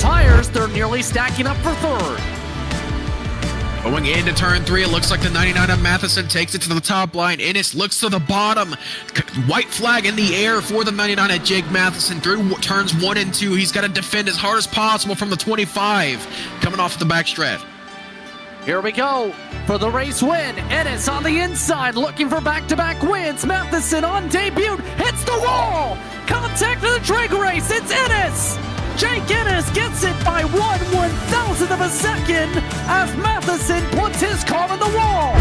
tires, they're nearly stacking up for third. Going into turn 3, it looks like the 99 of Matheson takes it to the top line. Innes looks to the bottom. White flag in the air for the 99 at Jake Matheson through turns 1 and 2. He's got to defend as hard as possible from the 25 coming off the backstretch. Here we go for the race win. Innes on the inside looking for back-to-back wins. Matheson on debut hits the wall. Contact to the drag race. It's Innes. Jake Innes gets it by 1/1000th of a second as Matheson puts his car in the wall.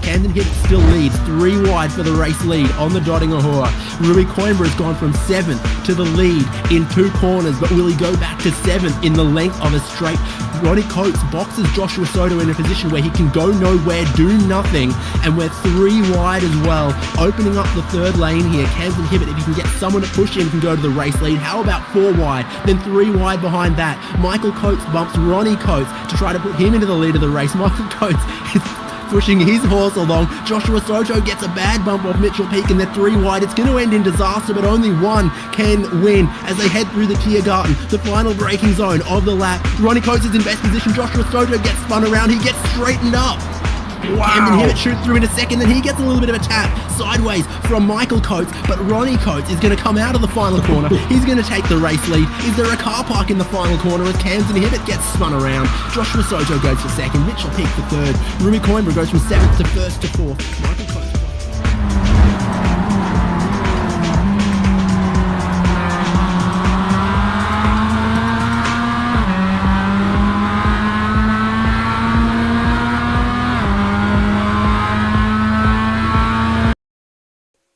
Camden Hibbett still leads, 3 wide for the race lead on the Dotting Ahura. Ruby Coimbra has gone from 7th to the lead in 2 corners, but will he go back to 7th in the length of a straight? Ronnie Coates boxes Joshua Soto in a position where he can go nowhere, do nothing, and we're 3 wide as well. Opening up the 3rd lane here, Camden Hibbett, if you can get someone to push him, can go to the race lead. How about 4 wide? Then 3 wide behind that. Michael Coates bumps Ronnie Coates to try to put him into the lead of the race. Michael Coates is pushing his horse along. Joshua Soto gets a bad bump off Mitchell Peak and they're 3 wide. It's going to end in disaster, but only one can win as they head through the Tiergarten, the final braking zone of the lap. Ronnie Coates is in best position. Joshua Soto gets spun around. He gets straightened up. Wow. Camden Hibbett shoots through in a second, then he gets a little bit of a tap sideways from Michael Coates, but Ronnie Coates is going to come out of the final corner. He's going to take the race lead. Is there a car park in the final corner as Camden Hibbett gets spun around? Joshua Soto goes for 2nd, Mitchell Peak for 3rd, Ruby Coimbra goes from 7th to 1st to 4th. Michael Coates.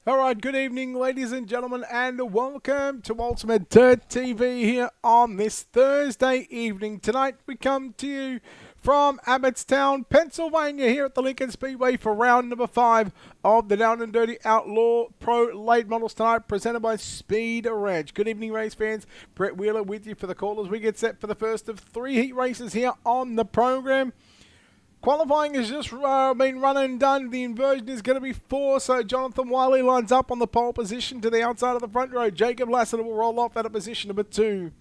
Alright, good evening ladies and gentlemen, and welcome to Ultimate Dirt TV here on this Thursday evening. Tonight we come to you from Abbottstown, Pennsylvania, here at the Lincoln Speedway for round number 5 of the Down and Dirty Outlaw Pro Late Models tonight, presented by Speed Ranch. Good evening race fans, Brett Wheeler with you for the call as we get set for the first of 3 heat races here on the program. Qualifying has just been run and done. The inversion is going to be 4, so Jonathan Wiley lines up on the pole position to the outside of the front row. Jacob Lassiter will roll off out of position number 2.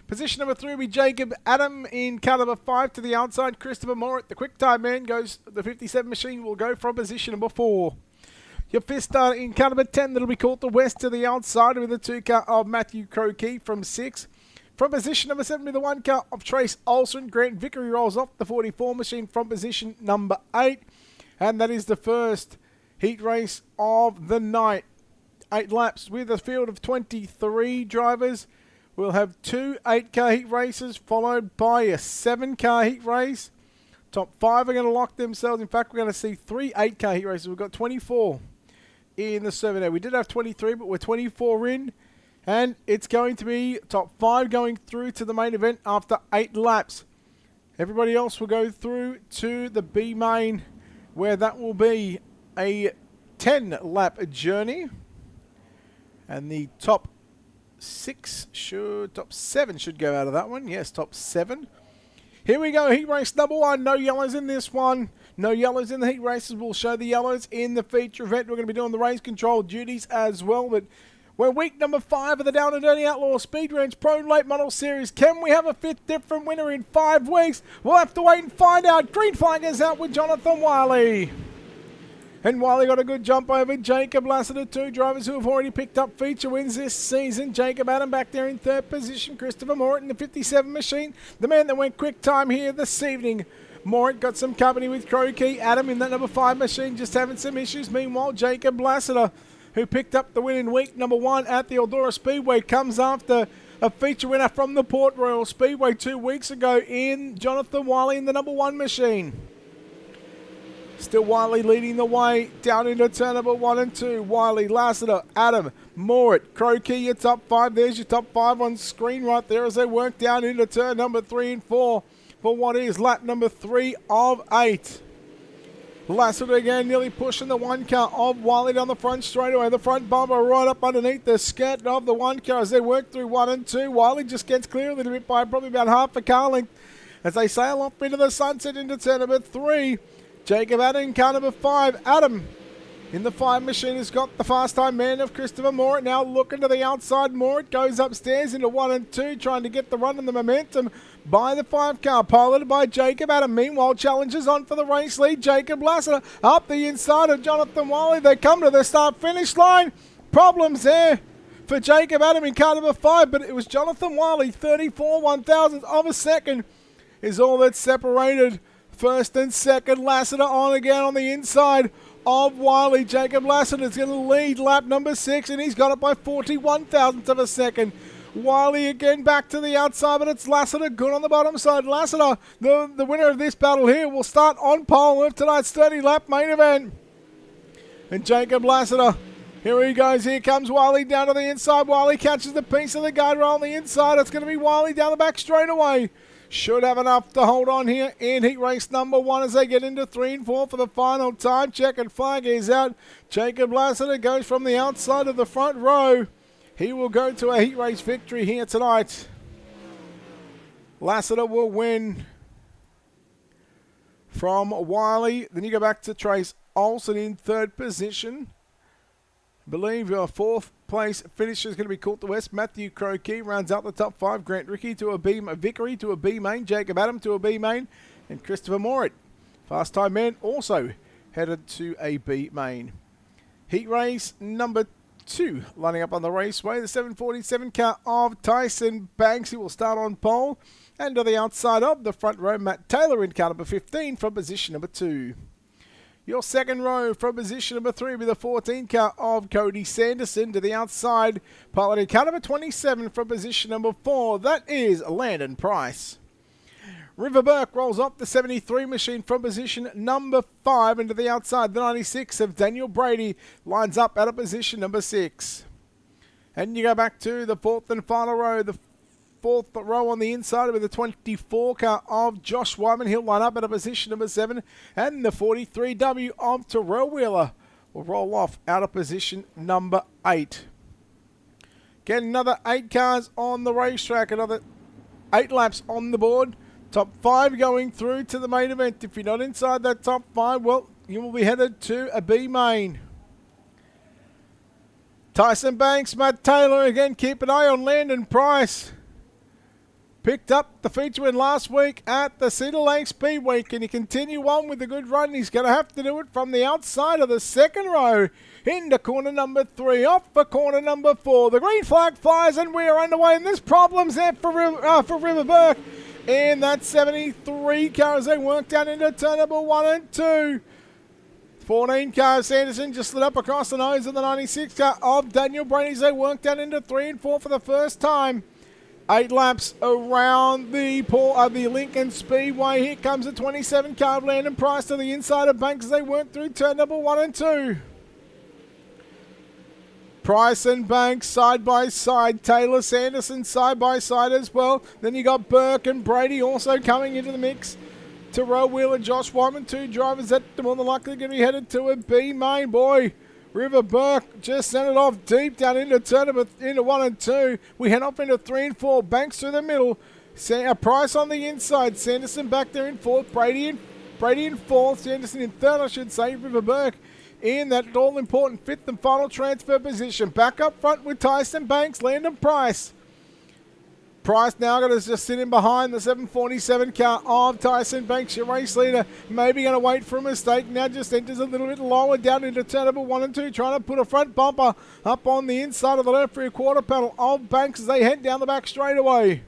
Position number 3 will be Jacob Adam in car number 5 to the outside. Christopher Moore, the quick time man, goes. The 57 machine will go from position number 4. Your 5th starter in car number 10, that'll be called the West to the outside with the 2 car of Matthew Croquet from 6. From position number 7 to the 1 car of Trace Olsen, Grant Vickery rolls off the 44 machine from position number 8. And that is the first heat race of the night. 8 laps with a field of 23 drivers. We'll have 2 8-car heat races followed by a 7-car heat race. Top 5 are going to lock themselves. In fact, we're going to see 3 8-car heat races. We've got 24 in the survey now. We did have 23, but we're 24 in. And it's going to be top 5 going through to the main event after 8 laps. Everybody else will go through to the B main, where that will be a 10-lap journey. And the top 7 should go out of that one. Yes, top 7. Here we go, heat race number 1. No yellows in this one. No yellows in the heat races. We'll show the yellows in the feature event. We're going to be doing the race control duties as well, but we're week number 5 of the Down and Dirty Outlaw Speed Ranch Pro Late Model Series. Can we have a 5th different winner in 5 weeks? We'll have to wait and find out. Green flag is out with Jonathan Wiley. And Wiley got a good jump over Jacob Lassiter, two drivers who have already picked up feature wins this season. Jacob Adam back there in third position. Christopher Morit in the 57 machine, the man that went quick time here this evening. Morit got some company with Crokey. Adam in that number 5 machine just having some issues. Meanwhile, Jacob Lassiter, who picked up the win in week number 1 at the Eldora Speedway, comes after a feature winner from the Port Royal Speedway 2 weeks ago in Jonathan Wiley in the number 1 machine. Still Wiley leading the way down into turn number 1 and 2. Wiley, Lassiter, Adam, Morit, Crokey, your top 5. There's your top 5 on screen right there as they work down into turn number 3 and 4 for what is lap number 3 of 8. Lassiter again nearly pushing the 1 car of Wiley down the front straightaway. The front bumper right up underneath the skirt of the 1 car as they work through 1 and 2. Wiley just gets clear a little bit by probably about half a car length as they sail off into the sunset into turn number 3. Jacob Adam in car number 5. Adam in the 5 machine has got the fast time man of Christopher Morit. Now looking to the outside. Morit goes upstairs into 1 and 2, trying to get the run and the momentum by the 5 car, piloted by Jacob Adam. Meanwhile, challenges on for the race lead. Jacob Lassiter up the inside of Jonathan Wiley. They come to the start-finish line. Problems there for Jacob Adam in car number 5, but it was Jonathan Wiley, 34 1,000ths of a second is all that separated first and second. Lassiter on again on the inside of Wiley. Jacob Lassiter is going to lead lap number 6, and he's got it by 41 thousandths of a second. Wiley again back to the outside, but it's Lassiter good on the bottom side. Lassiter, the winner of this battle here, will start on pole of tonight's 30-lap main event. And Jacob Lassiter, here he goes. Here comes Wiley down to the inside. Wiley catches the piece of the guardrail on the inside. It's going to be Wiley down the back straightaway. Should have enough to hold on here in heat race number 1 as they get into 3 and 4 for the final time. Checkered flag is out. Jacob Lassiter goes from the outside of the front row. He will go to a heat race victory here tonight. Lassiter will win from Wiley. Then you go back to Trace Olsen in third position. I believe your 4th place finisher is going to be Coulter West. Matthew Crokey rounds out the top 5. Grant Ricky to a B, Vickery to a B main. Jacob Adam to a B main. And Christopher Morit, fast time man, also headed to a B main. Heat race number 2 lining up on the raceway. The 747 car of Tyson Banks. He will start on pole. And to the outside of the front row, Matt Taylor in car number 15 from position number 2. Your second row from position number 3 will be the 14 car of Cody Sanderson. To the outside, piloting car number 27 from position number 4. That is Landon Price. River Burke rolls off the 73 machine from position number 5. And to the outside, the 96 of Daniel Brady lines up at a position number 6. And you go back to the 4th and final row. The 4th row on the inside with the 24 car of Josh Wyman. He'll line up at a position number 7. And the 43W of Terrell Wheeler will roll off out of position number 8. Get another 8 cars on the racetrack. Another 8 laps on the board. Top 5 going through to the main event. If you're not inside that top 5, well, you will be headed to a B main. Tyson Banks, Matt Taylor, again, keep an eye on Landon Price. Picked up the feature win last week at the Cedar Lake Speedway. Can he continue on with a good run? He's going to have to do it from the outside of the second row into corner number 3, off for corner number 4. The green flag flies and we are underway, and there's problems there for River Burke in that 73 car as they work down into turn number 1 and 2. 14 car Sanderson just slid up across the nose of the 96 car of Daniel Brady as they work down into 3 and 4 for the first time. 8 laps around the Lincoln Speedway. Here comes the 27 car of Landon Price to the inside of Banks as they work through turn number 1 and 2. Price and Banks side by side. Taylor Sanderson side by side as well. Then you got Burke and Brady also coming into the mix. Terrell Wheeler, Josh Wyman, 2 drivers that more than likely going to be headed to a B main. Boy, River Burke just sent it off deep down into turn number into 1 and 2. We head off into 3 and 4. Banks through the middle. Price on the inside. Sanderson back there in 4th. Brady in 4th. Sanderson in 3rd, I should say. River Burke in that all-important 5th and final transfer position. Back up front with Tyson Banks, Landon Price. Price now going to just sit in behind the 747 car of Tyson Banks, your race leader. Maybe going to wait for a mistake. Now just enters a little bit lower down into turn number 1 and 2, trying to put a front bumper up on the inside of the left rear quarter panel of Banks as they head down the back straightaway.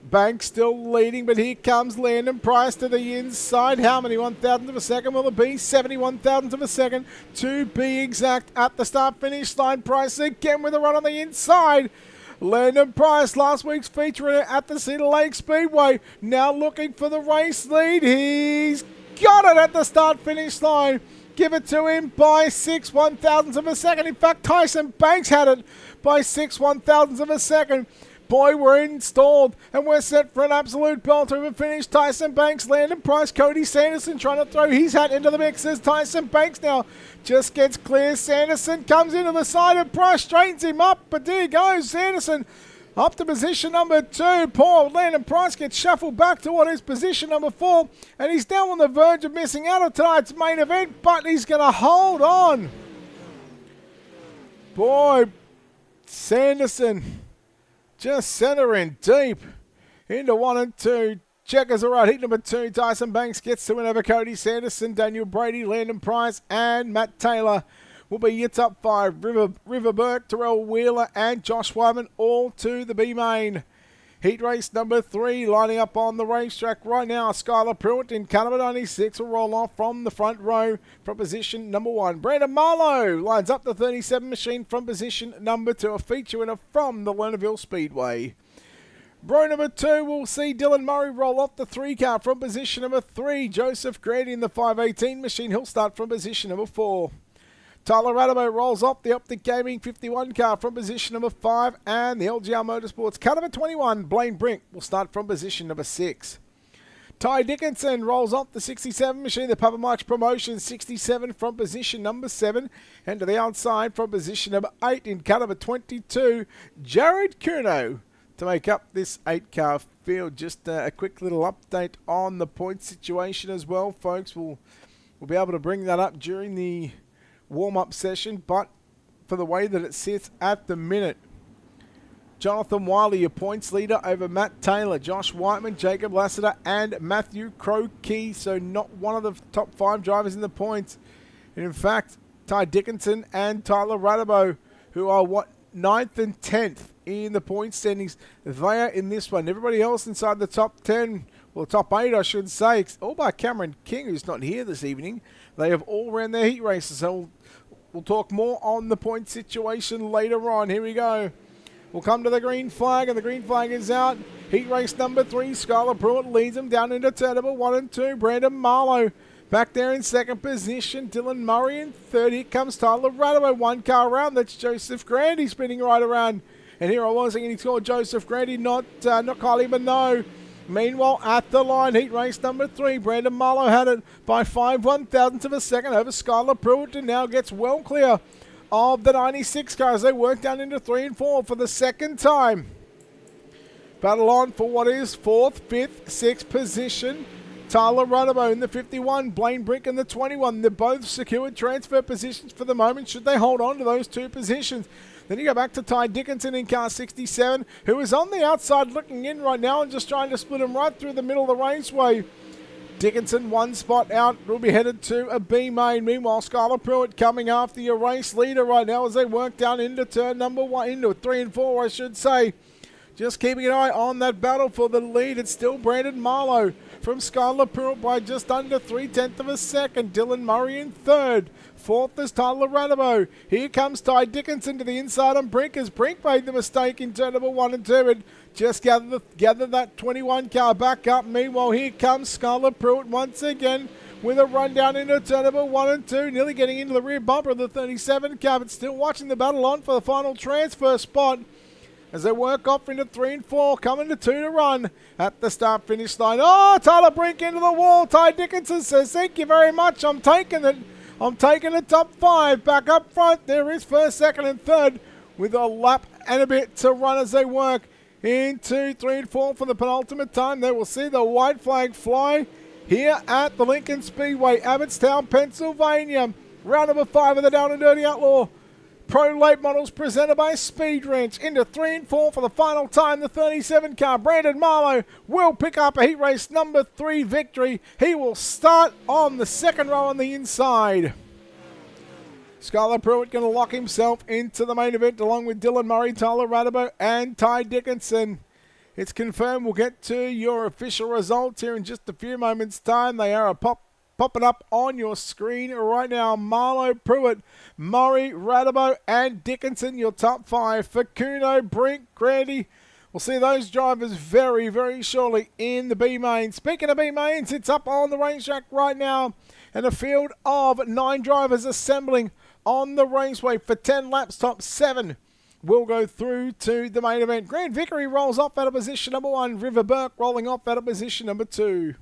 Banks still leading, but here comes Landon Price to the inside. How many 1,000th of a second will it be? 71,000th of a second to be exact at the start-finish line. Price again with a run on the inside. Landon Price, last week's feature at the Cedar Lake Speedway, now looking for the race lead. He's got it at the start-finish line. Give it to him by 6 1,000ths of a second. In fact, Tyson Banks had it by 6 1,000ths of a second. Boy, we're installed and we're set for an absolute belter of a finish. Tyson Banks, Landon Price, Cody Sanderson trying to throw his hat into the mix as Tyson Banks now just gets clear. Sanderson comes into the side of Price, straightens him up, but there he goes. Sanderson up to position number 2. Poor Landon Price gets shuffled back to what is position number 4, and he's now on the verge of missing out on tonight's main event, but he's going to hold on. Boy, Sanderson just centering deep into 1 and 2. Checkers are right. Heat number 2. Tyson Banks gets to win over Cody Sanderson, Daniel Brady, Landon Price, and Matt Taylor will be your top 5. River Burke, Terrell Wheeler, and Josh Wyman all to the B main. Heat race number 3 lining up on the racetrack right now. Skylar Pruitt in car number 96 will roll off from the front row from position number 1. Brandon Marlowe lines up the 37 machine from position number 2. A feature winner from the Lernerville Speedway. Row number 2 will see Dylan Murray roll off the 3 car from position number 3. Joseph Grady in the 518 machine. He'll start from position number 4. Tyler Radamo rolls off the Optic Gaming 51 car from position number 5, and the LGR Motorsports car number 21, Blaine Brink, will start from position number 6. Ty Dickinson rolls off the 67 machine, the Papa Mike's Promotion 67 from position number 7, and to the outside from position number 8 in car number 22, Jared Curnow to make up this 8-car field. Just a quick little update on the point situation as well, folks. We'll be able to bring that up during the warm-up session, but for the way that it sits at the minute, Jonathan Wiley, your points leader over Matt Taylor, Josh Whiteman, Jacob Lassiter, and Matthew Crokey. So not one of the top 5 drivers in the points. And in fact, Ty Dickinson and Tyler Radabo, who are 9th and 10th in the point standings, they are in this one. Everybody else inside the top 10, well, top 8, I should say, all by Cameron King, who's not here this evening. They have all ran their heat races, so we'll talk more on the point situation later on. Here we go. We'll come to the green flag, and the green flag is out. Heat race number 3, Skylar Pruitt leads them down into turn number 1 and 2. Brandon Marlowe back there in 2nd position. Dylan Murray in 3rd. Here comes Tyler Radamo, 1 car around. That's Joseph Grandy spinning right around. And here I was thinking he scored Joseph Grandy, not Kylie Minogue. Meanwhile, at the line, heat race number 3, Brandon Marlowe had it by 5 1,000ths of a second over Skylar Pruitt, and now gets well clear of the 96 car as they work down into 3 and 4 for the second time. Battle on for what is 4th, 5th, 6th position. Tyler Radamo in the 51, Blaine Brink in the 21. They're both secured transfer positions for the moment, should they hold on to those 2 positions. Then you go back to Ty Dickinson in car 67, who is on the outside looking in right now and just trying to split him right through the middle of the raceway. Dickinson 1 spot out, will be headed to a B main. Meanwhile, Skylar Pruitt coming after your race leader right now as they work down into turn number 1, into 3 and 4, I should say. Just keeping an eye on that battle for the lead. It's still Brandon Marlowe from Skylar Pruitt by just under 3/10 of a second. Dylan Murray in 3rd. 4th is Tyler Radamo. Here comes Ty Dickinson to the inside on Brink as Brink made the mistake in turn number 1 and 2 and just gather that 21 car back up. Meanwhile, here comes Skylar Pruitt once again with a run down into turn number 1 and 2, nearly getting into the rear bumper of the 37 car, but still watching the battle on for the final transfer spot as they work off into 3 and 4, coming to 2 to run at the start-finish line. Oh, Tyler Brink into the wall. Ty Dickinson says, thank you very much. I'm taking it. I'm taking the top 5 back up front. There is 1st, 2nd, and 3rd with a lap and a bit to run as they work into 3 and 4 for the penultimate time. They will see the white flag fly here at the Lincoln Speedway, Abbottstown, Pennsylvania. Round number 5 of the Down and Dirty Outlaw Pro Late Models presented by Speed Wrench. Into 3 and 4 for the final time. The 37 car, Brandon Marlowe, will pick up a heat race number 3 victory. He will start on the second row on the inside. Skylar Pruitt going to lock himself into the main event along with Dylan Murray, Tyler Radabo, and Ty Dickinson. It's confirmed. We'll get to your official results here in just a few moments' time. They are popping up on your screen right now. Marlowe, Pruitt, Murray, Radabo, and Dickinson, your top 5. For Kuno, Brink, Grandy. We'll see those drivers very, very shortly in the B-Main. Speaking of B-Mains, it's up on the racetrack right now. And a field of 9 drivers assembling on the raceway for 10 laps. Top 7 will go through to the main event. Grand Vickery rolls off out of position number 1. River Burke rolling off out of position number 2.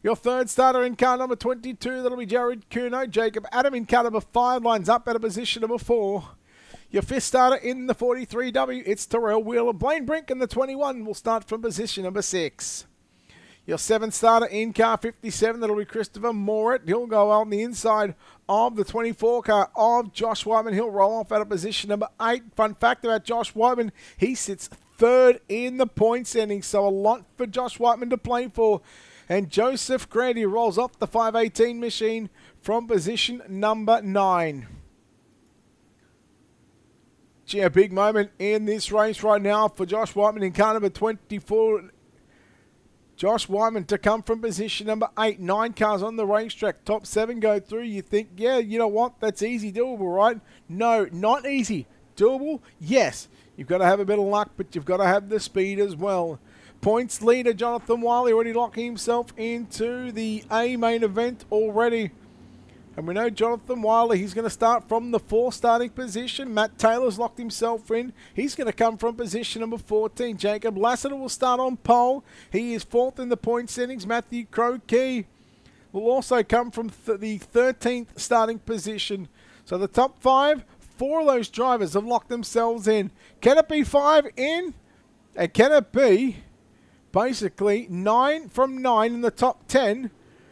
Your third starter in car number 22, that'll be Jared Kuno. Jacob Adam in car number 5 lines up out of position number 4. Your fifth starter in the 43W, it's Terrell Wheeler. Blaine Brink in the 21 will start from position number 6. Your seventh starter in car 57, that'll be Christopher Morit. He'll go on the inside of the 24 car of Josh Whiteman. He'll roll off out of position number 8. Fun fact about Josh Whiteman, he sits 3rd in the point standing, so a lot for Josh Whiteman to play for. And Joseph Grandy rolls off the 518 machine from position number 9. Gee, a big moment in this race right now for Josh Whiteman in car number 24. Josh Wyman to come from position number 8. 9 cars on the racetrack. Top 7 go through. You think, yeah, you know what? That's easy, doable, right? No, not easy. Doable? Yes. You've got to have a bit of luck, but you've got to have the speed as well. Points leader Jonathan Wiley already locking himself into the A main event already. And we know Jonathan Wiley, he's going to start from the 4th starting position. Matt Taylor's locked himself in. He's going to come from position number 14. Jacob Lassiter will start on pole. He is 4th in the point settings. Matthew Crokey will also come from the 13th starting position. So the top 5, 4 of those drivers have locked themselves in. Can it be 5 in? And can it be basically 9 from 9 in the top 10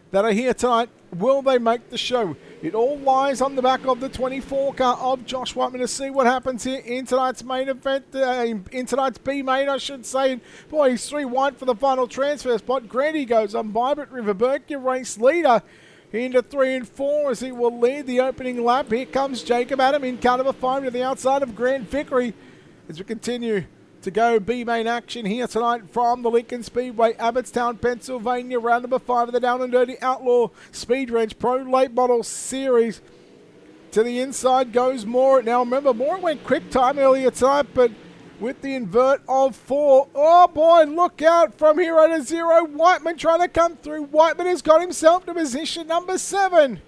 that are here tonight? Will they make the show? It all lies on the back of the 24 car of Josh Whiteman to see what happens here in tonight's main event, in tonight's B main, I should say. And boy, he's 3 wide for the final transfer spot. Grandy goes on by, but River Burke, your race leader, into 3 and 4 as he will lead the opening lap. Here comes Jacob Adam in car number 5 to the outside of Grand Vickery as we continue to go B-Main action here tonight from the Lincoln Speedway, Abbottstown, Pennsylvania. Round number 5 of the Down and Dirty Outlaw Speed Wrench Pro Late Model Series. To the inside goes Moore. Now remember, Moore went quick time earlier tonight, but with the invert of 4. Oh boy, look out from hero to zero. Whiteman trying to come through. Whiteman has got himself to position number 7.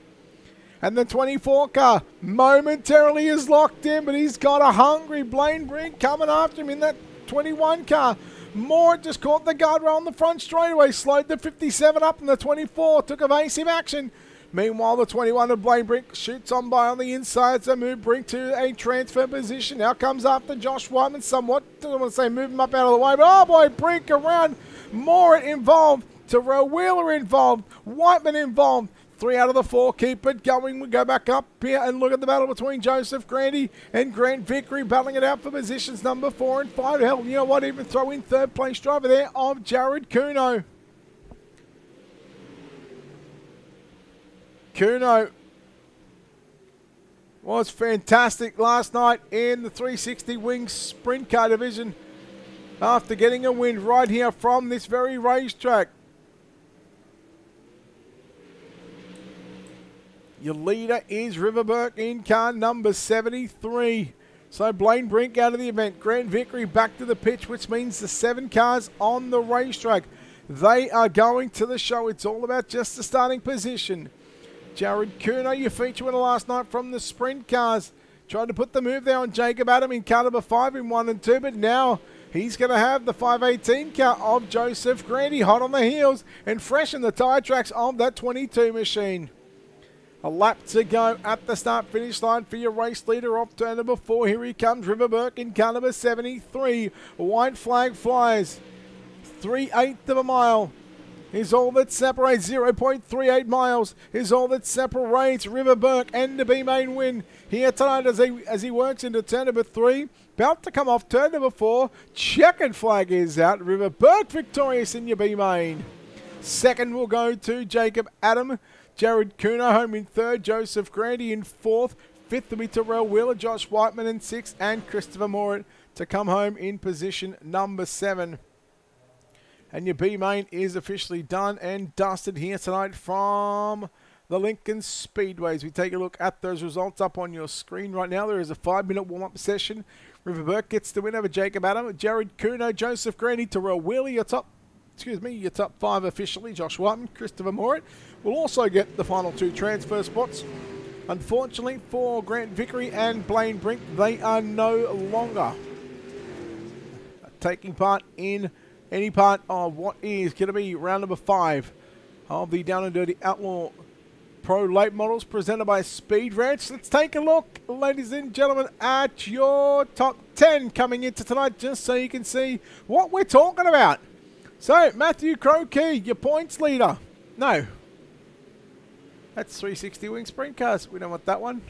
And the 24 car momentarily is locked in, but he's got a hungry Blaine Brink coming after him in that 21 car. Moore just caught the guardrail on the front straightaway, slowed the 57 up, and the 24 took evasive action. Meanwhile, the 21 of Blaine Brink shoots on by on the inside, so move Brink to a transfer position. Now comes after Josh Whiteman somewhat. I don't want to say move him up out of the way, but oh boy, Brink around. Moore involved, Terrell Wheeler involved, Whiteman involved. 3 out of the 4 keep it going. We go back up here and look at the battle between Joseph Grandy and Grant Vickery, battling it out for positions number 4 and 5. Hell, you know what? Even throw in 3rd place driver there of Jared Kuno. Kuno was fantastic last night in the 360 Wings Sprint Car Division after getting a win right here from this very racetrack. Your leader is River Burke in car number 73. So Blaine Brink out of the event. Grant Vickery back to the pitch, which means the 7 cars on the racetrack. They are going to the show. It's all about just the starting position. Jared Kuno, your feature winner last night from the sprint cars. Tried to put the move there on Jacob Adam in car number 5 in 1 and 2, but now he's going to have the 518 car of Joseph Grandy hot on the heels and fresh in the tyre tracks of that 22 machine. A lap to go at the start-finish line for your race leader off turn number 4. Here he comes, River Burke in car number 73. White flag flies. 3/8 of a mile is all that separates. 0.38 miles is all that separates River Burke and the B-Main win here tonight as he works into turn number 3. About to come off turn number 4. Checkered flag is out. River Burke victorious in your B-Main. Second will go to Jacob Adam. Jared Kuno home in third. Joseph Grandy in fourth. Fifth will be Terrell Wheeler, Josh Whiteman in sixth, and Christopher Morit to come home in position number 7. And your B-Main is officially done and dusted here tonight from the Lincoln Speedways. We take a look at those results up on your screen right now. There is a 5-minute warm-up session. River Burke gets the win over Jacob Adam, Jared Kuno, Joseph Grandy, Terrell Wheeler, your top 5 officially. Josh Whiteman, Christopher Morit will also get the final 2 transfer spots. Unfortunately for Grant Vickery and Blaine Brink, they are no longer taking part in any part of what is going to be round number 5 of the Down and Dirty Outlaw Pro Late Models presented by Speed Ranch. Let's take a look, ladies and gentlemen, at your top 10 coming into tonight, just so you can see what we're talking about. So, Matthew Crokey, your points leader. No. That's 360 Wing Sprint Cars. We don't want that one.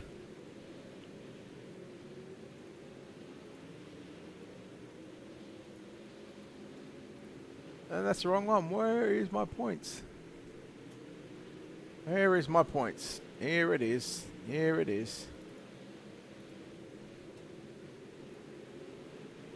And that's the wrong one. Where is my points? Where is my points? Here it is. Here it is.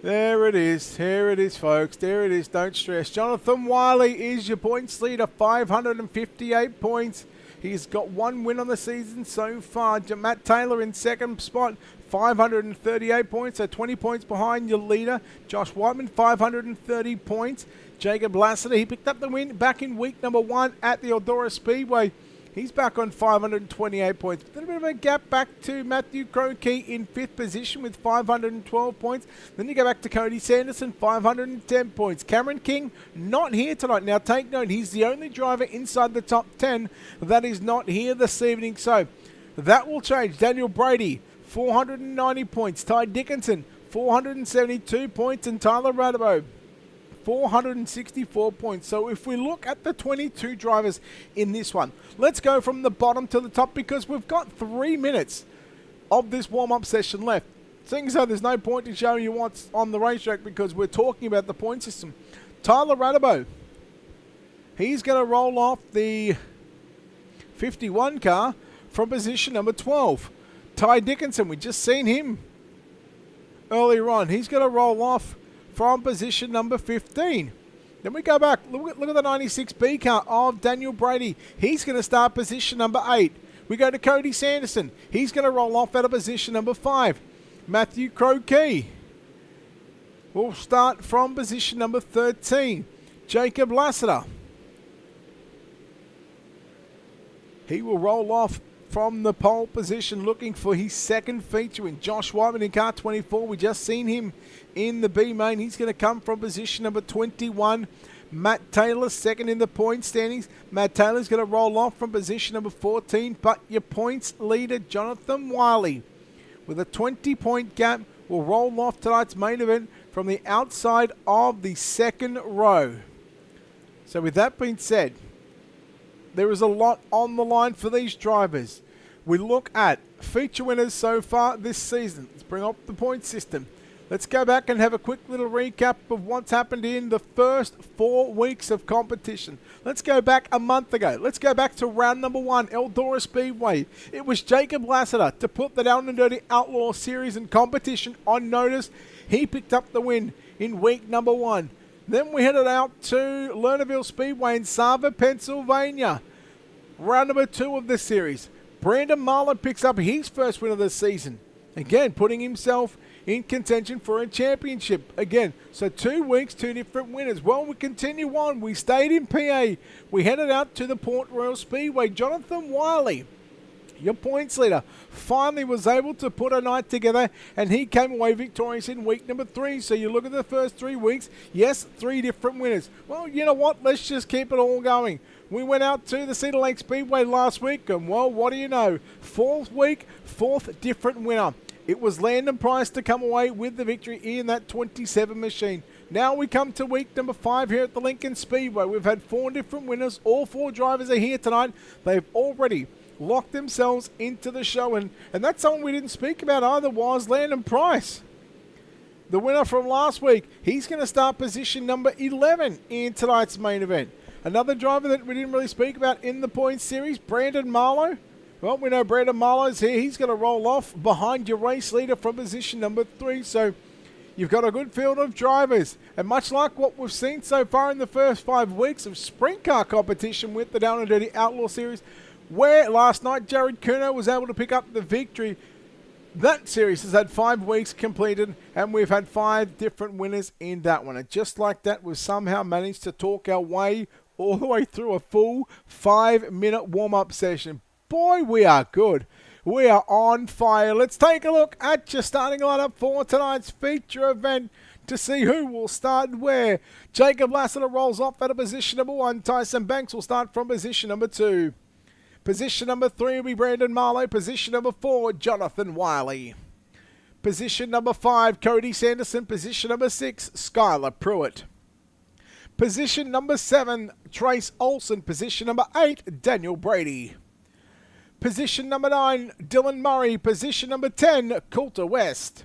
There it is. Here it is, folks. There it is. Don't stress. Jonathan Wiley is your points leader. 558 points. He's got 1 win on the season so far. Matt Taylor in second spot. 538 points, so 20 points behind your leader. Josh Whiteman, 530 points. Jacob Lassiter, he picked up the win back in week number 1 at the Eldora Speedway. He's back on 528 points. A little bit of a gap back to Matthew Crokey in 5th position with 512 points. Then you go back to Cody Sanderson, 510 points. Cameron King, not here tonight. Now take note, he's the only driver inside the top 10 that is not here this evening. So that will change. Daniel Brady, 490 points. Ty Dickinson, 472 points. And Tyler Radabo, 464 points. So if we look at the 22 drivers in this one, let's go from the bottom to the top because we've got 3 minutes of this warm-up session left. Seeing as though there's no point in showing you what's on the racetrack because we're talking about the point system. Tyler Radabo, he's going to roll off the 51 car from position number 12. Ty Dickinson, we just seen him earlier on. He's going to roll off from position number 15. Then we go back. Look at the 96B car of Daniel Brady. He's going to start position number 8. We go to Cody Sanderson. He's going to roll off out of position number 5. Matthew Crokey will start from position number 13. Jacob Lassiter, he will roll off from the pole position looking for his second feature in. Josh Whiteman in car 24. We just seen him in the B-Main. He's going to come from position number 21. Matt Taylor second in the point standings. Matt Taylor's going to roll off from position number 14. But your points leader, Jonathan Wiley, with a 20-point gap, will roll off tonight's main event from the outside of the second row. So with that being said, there is a lot on the line for these drivers. We look at feature winners so far this season. Let's bring up the point system. Let's go back and have a quick little recap of what's happened in the first 4 weeks of competition. Let's go back a month ago. Let's go back to round number 1, Eldora Speedway. It was Jacob Lassiter to put the Down and Dirty Outlaw Series and competition on notice. He picked up the win in week number 1. Then we headed out to Lernerville Speedway in Sava, Pennsylvania. Round number 2 of this series. Brandon Marlin picks up his first win of the season. Again, putting himself in contention for a championship. Again, so 2 weeks, 2 different winners. Well, we continue on. We stayed in PA. We headed out to the Port Royal Speedway. Jonathan Wiley, your points leader, finally was able to put a night together and he came away victorious in week number 3. So you look at the first 3 weeks, yes, 3 different winners. Well, you know what? Let's just keep it all going. We went out to the Cedar Lake Speedway last week and, well, what do you know? 4th week, 4th different winner. It was Landon Price to come away with the victory in that 27 machine. Now we come to week number 5 here at the Lincoln Speedway. We've had 4 different winners. All 4 drivers are here tonight. They've already locked themselves into the show. And that's someone we didn't speak about either, was Landon Price. The winner from last week. He's going to start position number 11 in tonight's main event. Another driver that we didn't really speak about in the points series, Brandon Marlowe. Well, we know Brandon Marlowe's here. He's going to roll off behind your race leader from position number 3. So you've got a good field of drivers. And much like what we've seen so far in the first 5 weeks of sprint car competition with the Down and Dirty Outlaw Series, where last night Jared Kuno was able to pick up the victory. That series has had 5 weeks completed, and we've had 5 different winners in that one. And just like that, we've somehow managed to talk our way all the way through a full 5-minute warm-up session. Boy, we are good. We are on fire. Let's take a look at your starting lineup for tonight's feature event to see who will start where. Jacob Lassiter rolls off at a position number 1. Tyson Banks will start from position number 2. Position number 3 will be Brandon Marlowe. Position number 4, Jonathan Wiley. Position number 5, Cody Sanderson. Position number 6, Skylar Pruitt. Position number 7, Trace Olson. Position number 8, Daniel Brady. Position number 9, Dylan Murray. Position number 10, Coulter West.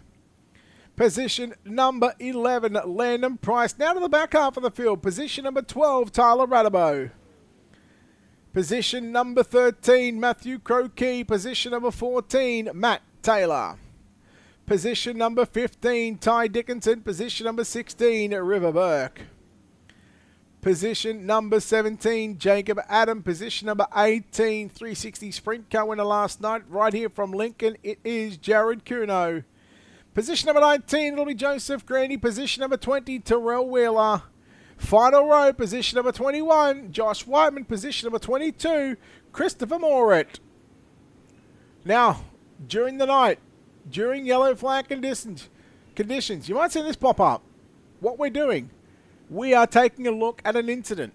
Position number 11, Landon Price. Now to the back half of the field. Position number 12, Tyler Radabo. Position number 13, Matthew Crokey. Position number 14, Matt Taylor. Position number 15, Ty Dickinson. Position number 16, River Burke. Position number 17, Jacob Adam. Position number 18, 360 Sprint Car winner last night. Right here from Lincoln, it is Jared Kuno. Position number 19, it'll be Joseph Grandy. Position number 20, Terrell Wheeler. Final row, position number 21, Josh Whiteman. Position number 22, Christopher Morit. Now, during the night, during yellow flag conditions, you might see this pop up. What we're doing, we are taking a look at an incident.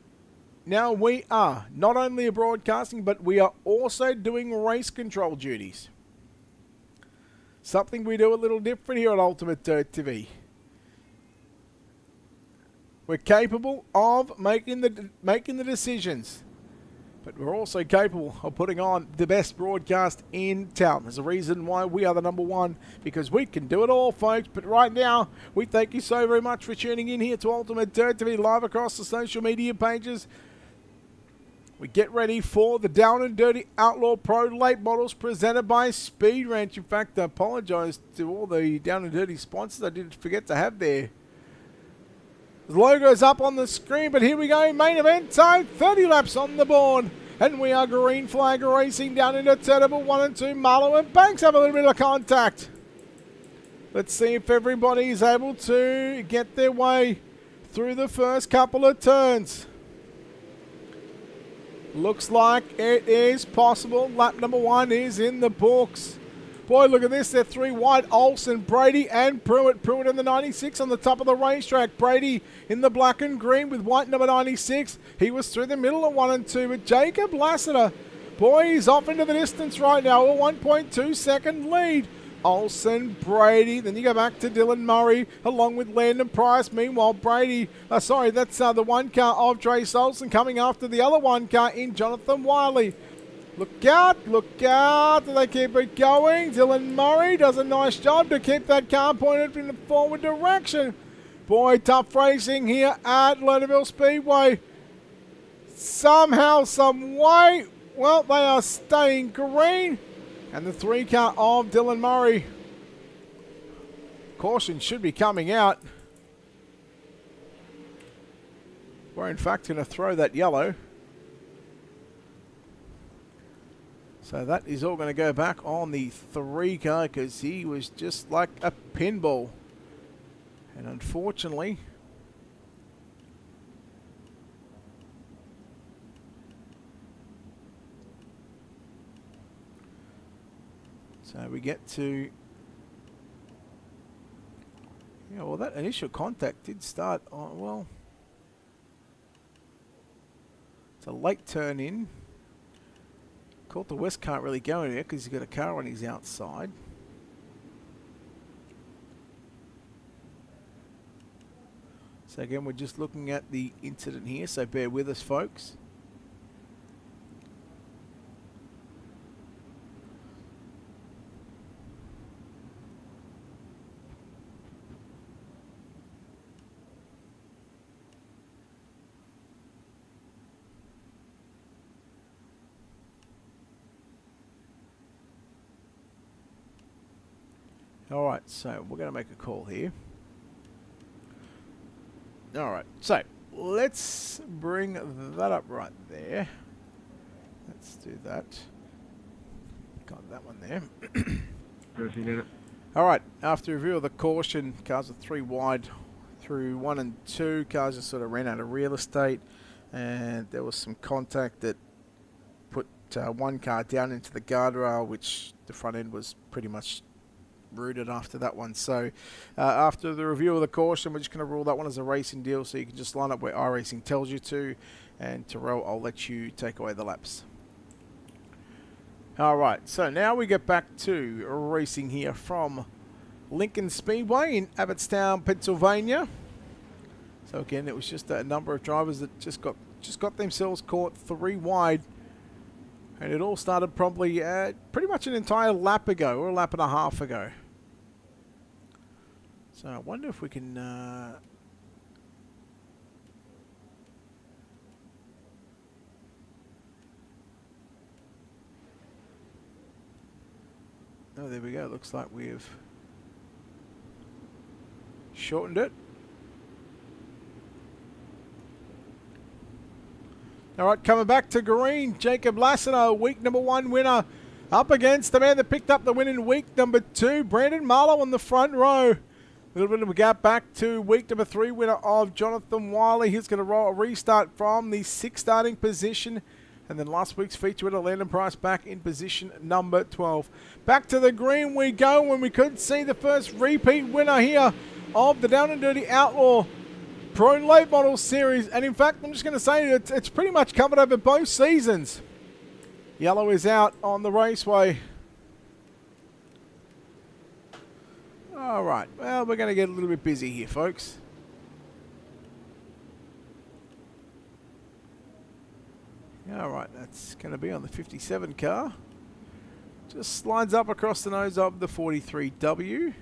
Now, we are not only broadcasting, but we are also doing race control duties. Something we do a little different here at Ultimate Dirt TV. We're capable of making the decisions, but we're also capable of putting on the best broadcast in town. There's a reason why we are the number 1, because we can do it all, folks. But right now, we thank you so very much for tuning in here to Ultimate Dirt TV live across the social media pages. We get ready for the Down and Dirty Outlaw Pro Late Models presented by Speed Ranch. In fact, I apologize to all the Down and Dirty sponsors I did forget to have there. The logo's up on the screen, but here we go. Main event time, 30 laps on the board. And we are green flag racing down into turn number 1 and 2. Marlowe and Banks have a little bit of contact. Let's see if everybody is able to get their way through the first couple of turns. Looks like it is possible. Lap number 1 is in the books. Boy, look at this. They're 3 wide. Olsen, Brady, and Pruitt. Pruitt in the 96 on the top of the racetrack. Brady in the black and green with white number 96. He was through the middle of 1 and 2. But Jacob Lassiter, boy, he's off into the distance right now. A 1.2 second lead. Olsen, Brady. Then you go back to Dylan Murray along with Landon Price. Meanwhile, Brady, that's the 1 car of Trace Olsen coming after the other 1 car in Jonathan Wiley. Look out, do they keep it going? Dylan Murray does a nice job to keep that car pointed in the forward direction. Boy, tough racing here at Lernerville Speedway. Somehow, some way, well, they are staying green. And the 3 car of Dylan Murray. Caution should be coming out. We're in fact going to throw that yellow. So that is all going to go back on the 3 car because he was just like a pinball. And unfortunately, so we get to, yeah, well, that initial contact did start on, well, it's a late turn in. Coulter West can't really go anywhere because he's got a car on his outside. So again, we're just looking at the incident here, so bear with us, folks. Alright, so we're going to make a call here. Alright, so let's bring that up right there. Let's do that. Got that one there. Alright, after review of the caution, cars are 3 wide through 1 and 2. Cars just sort of ran out of real estate, and there was some contact that put one car down into the guardrail, which the front end was pretty much rooted after that one. So after the review of the caution, we're just going to rule that one as a racing deal, so you can just line up where iRacing tells you to, and Terrell, I'll let you take away the laps. Alright, so now we get back to racing here from Lincoln Speedway in Abbottstown, Pennsylvania. So again, it was just a number of drivers that just got themselves caught 3 wide. And it all started probably pretty much an entire lap ago, or a lap and a half ago. So I wonder if we can... Oh, there we go. Looks like we've shortened it. Alright, coming back to green, Jacob Lassino, week number 1 winner, up against the man that picked up the win in week number 2, Brandon Marlowe on the front row. A little bit of a gap back to week number 3 winner of Jonathan Wiley. He's going to roll a restart from the 6th starting position. And then last week's feature winner, Landon Price, back in position number 12. Back to the green we go when we could see the first repeat winner here of the Down and Dirty Outlaw Pro Late Model Series. And in fact, I'm just going to say it's pretty much covered over both seasons. Yellow is out on the raceway. All right, well, we're going to get a little bit busy here, folks. All right, that's going to be on the 57 car. Just slides up across the nose of the 43W.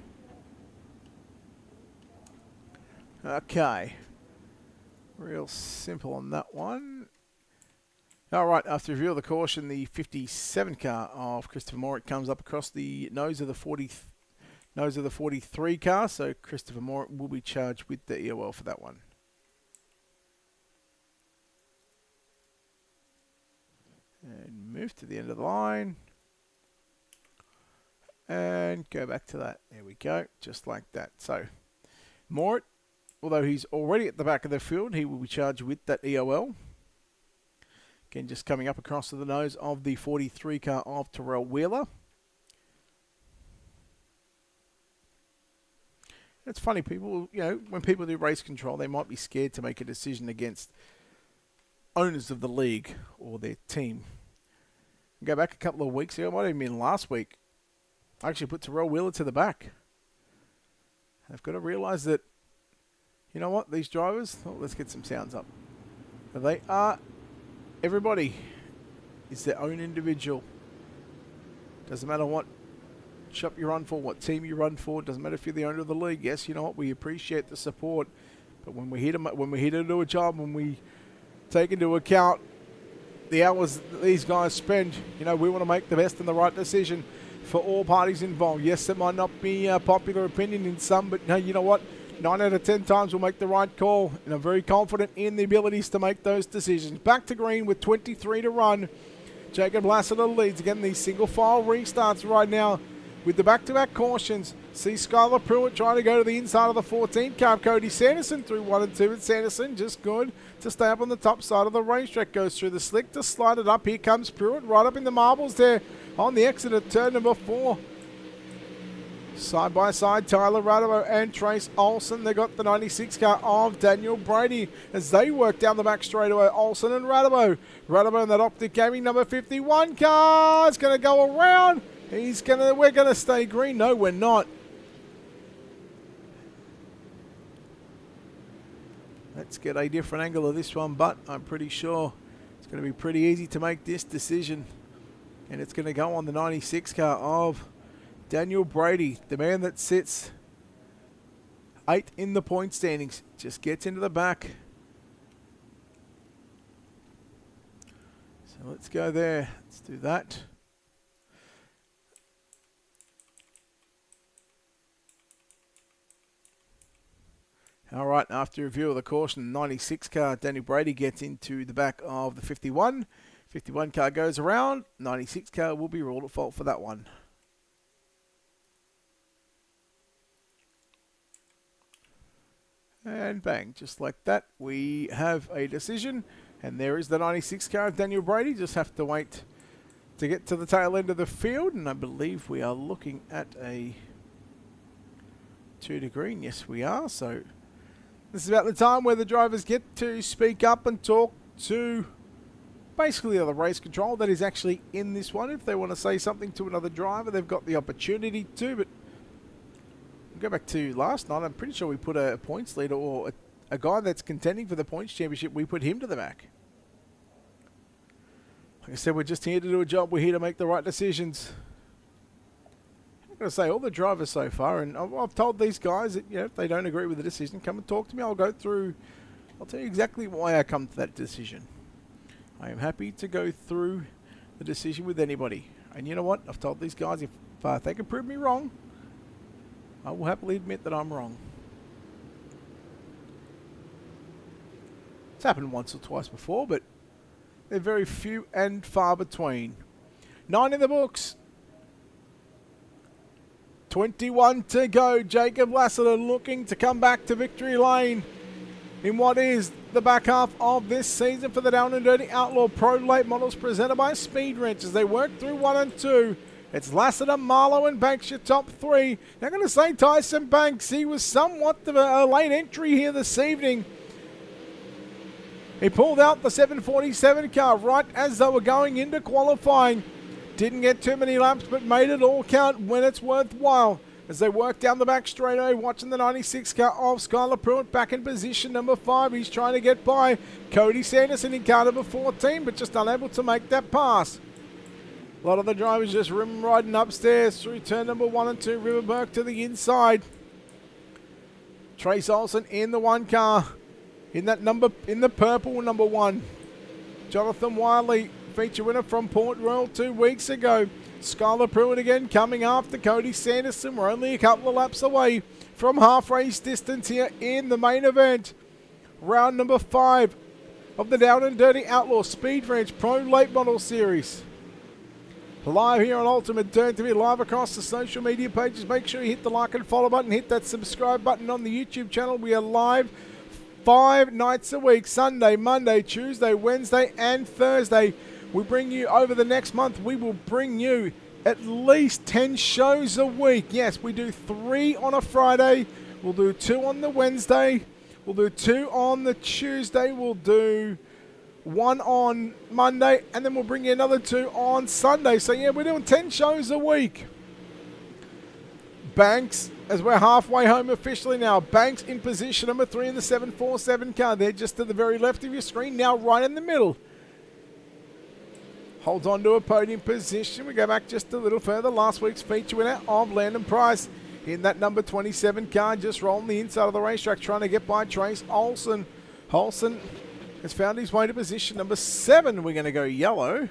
Okay. Real simple on that one. All right, after review of the caution, the 57 car of Christopher Moore, it comes up across the nose of the 43 car, so Christopher Moore will be charged with the EOL for that one. And move to the end of the line. And go back to that. There we go, just like that. So, Moore, although he's already at the back of the field, he will be charged with that EOL. Again, just coming up across to the nose of the 43 car of Terrell Wheeler. It's funny, people, you know, when people do race control, they might be scared to make a decision against owners of the league or their team. Go back a couple of weeks ago, it might have been last week, I actually put Terrell Wheeler to the back. I've got to realise that, you know what, these drivers, oh, let's get some sounds up. They are, everybody is their own individual. Doesn't matter what shop you run for, what team you run for, doesn't matter if you're the owner of the league. Yes, you know what, we appreciate the support, but when we're here to do a job, when we take into account the hours that these guys spend, you know, we want to make the best and the right decision for all parties involved. Yes, it might not be a popular opinion in some, but no, you know what? 9 out of 10 times we'll make the right call, and I'm very confident in the abilities to make those decisions. Back to green with 23 to run. Jacob Lassiter leads. Again, these single file restarts right now with the back-to-back cautions. See Skylar Pruitt trying to go to the inside of the 14 car. Cody Sanderson through 1 and 2. And Sanderson just good to stay up on the top side of the racetrack. Goes through the slick to slide it up. Here comes Pruitt right up in the marbles there on the exit of turn number 4. Side by side, Tyler Radevo and Trace Olsen. They got the 96 car of Daniel Brady as they work down the back straightaway. Olsen and Radevo. Radevo in that Optic Gaming number 51 car is going to go around. We're going to stay green. No, we're not. Let's get a different angle of this one, but I'm pretty sure it's going to be pretty easy to make this decision. And it's going to go on the 96 car of Daniel Brady, the man that sits 8 in the point standings. Just gets into the back. So let's go there. Let's do that. All right, after review of the caution, 96 car, Daniel Brady gets into the back of the 51. 51 car goes around. 96 car will be ruled at fault for that one. And bang, just like that, we have a decision. And there is the 96 car of Daniel Brady. Just have to wait to get to the tail end of the field. And I believe we are looking at a 2 to green. Yes, we are. So this is about the time where the drivers get to speak up and talk to basically the race control that is actually in this one. If they want to say something to another driver, they've got the opportunity to. But go back to last night, I'm pretty sure we put a points leader or a guy that's contending for the points championship, we put him to the back. Like I said, we're just here to do a job. We're here to make the right decisions. I'm going to say all the drivers so far, and I've told these guys that, you know, if they don't agree with the decision, come and talk to me. I'll tell you exactly why I come to that decision. I am happy to go through the decision with anybody. And you know what? I've told these guys if they can prove me wrong, I will happily admit that I'm wrong. It's happened once or twice before, but they're very few and far between. 9 in the books. 21 to go. Jacob Lassiter looking to come back to victory lane in what is the back half of this season for the Down and Dirty Outlaw Pro Late Models presented by Speed Wrench as they work through 1 and 2. It's Lassiter, Marlowe and Banks, your top 3. I'm going to say Tyson Banks, he was somewhat of a late entry here this evening. He pulled out the 747 car right as they were going into qualifying. Didn't get too many laps, but made it all count when it's worthwhile. As they work down the back straightaway, watching the 96 car of Skylar Pruitt back in position number 5. He's trying to get by Cody Sanderson in car number 14, but just unable to make that pass. A lot of the drivers just rim riding upstairs through turn number 1 and 2. Riverberg to the inside. Trace Olsen in the 1 car. In the purple number 1. Jonathan Wiley, feature winner from Port Royal 2 weeks ago. Skylar Pruitt again coming after Cody Sanderson. We're only a couple of laps away from half race distance here in the main event. Round number 5 of the Down and Dirty Outlaw Speed Wrench Pro Late Model Series. Live here on Ultimate Turn TV, live across the social media pages. Make sure you hit the like and follow button, hit that subscribe button on the YouTube channel. We are live 5 nights a week, Sunday, Monday, Tuesday, Wednesday, and Thursday. We bring you over the next month, we will bring you at least 10 shows a week. Yes, we do 3 on a Friday. We'll do 2 on the Wednesday. We'll do 2 on the Tuesday. We'll do 1 on Monday. And then we'll bring you another 2 on Sunday. So, yeah, we're doing 10 shows a week. Banks, as we're halfway home officially now. Banks in position number 3 in the 747 car. They're just to the very left of your screen. Now right in the middle. Holds on to a podium position. We go back just a little further. Last week's feature winner of Landon Price in that number 27 car. Just rolling the inside of the racetrack, trying to get by Trace Olsen. Olsen has found his way to position number 7. We're going to go yellow.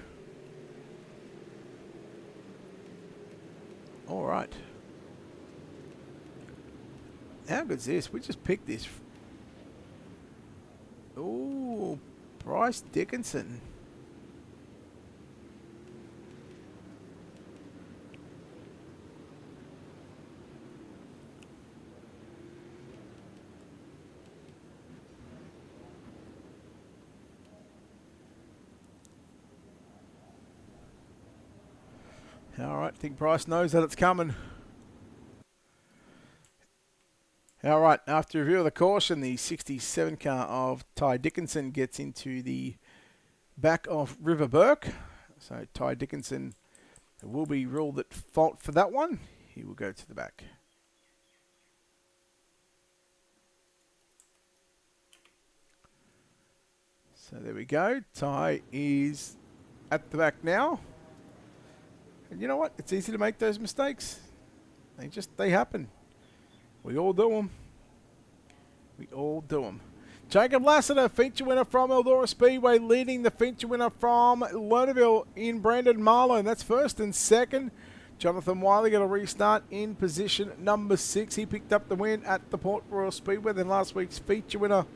All right. How good's this? We just picked this. Ooh, Bryce Dickinson. All right, I think Bryce knows that it's coming. All right, after review of the caution, the 67 car of Ty Dickinson gets into the back of River Burke. So Ty Dickinson will be ruled at fault for that one. He will go to the back. So there we go. Ty is at the back now. And you know what? It's easy to make those mistakes. They happen. We all do them. We all do them. Jacob Lassiter, feature winner from Eldora Speedway, leading the feature winner from Lernerville in Brandon Marlowe. That's first and second. Jonathan Wiley got a restart in position number 6. He picked up the win at the Port Royal Speedway. Then last week's feature winner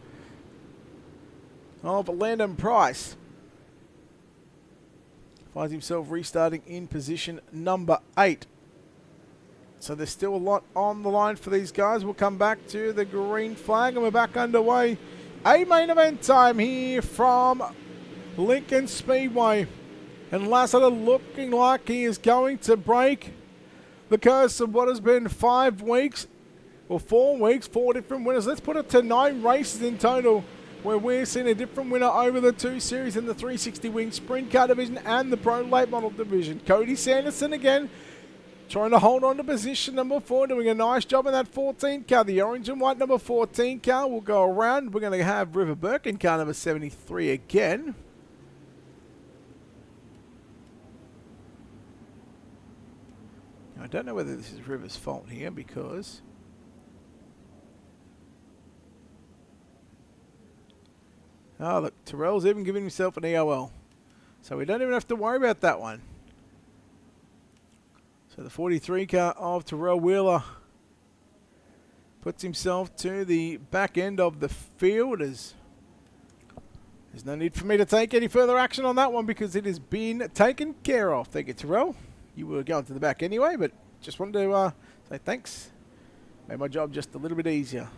of Landon Price finds himself restarting in position number 8. So there's still a lot on the line for these guys. We'll come back to the green flag and we're back underway. A main event time here from Lincoln Speedway. And Lassiter looking like he is going to break the curse of what has been 5 weeks, or 4 weeks, 4 different winners. Let's put it to 9 races in total, where we're seeing a different winner over the 2 series in the 360 wing sprint car division and the pro late model division. Cody Sanderson again, trying to hold on to position number 4, doing a nice job in that 14 car. The orange and white number 14 car will go around. We're going to have River Burke in car number 73 again. I don't know whether this is River's fault here because oh look, Terrell's even giving himself an EOL. So we don't even have to worry about that one. So the 43 car of Terrell Wheeler puts himself to the back end of the field. There's no need for me to take any further action on that one because it has been taken care of. Thank you, Terrell. You were going to the back anyway, but just wanted to say thanks. Made my job just a little bit easier.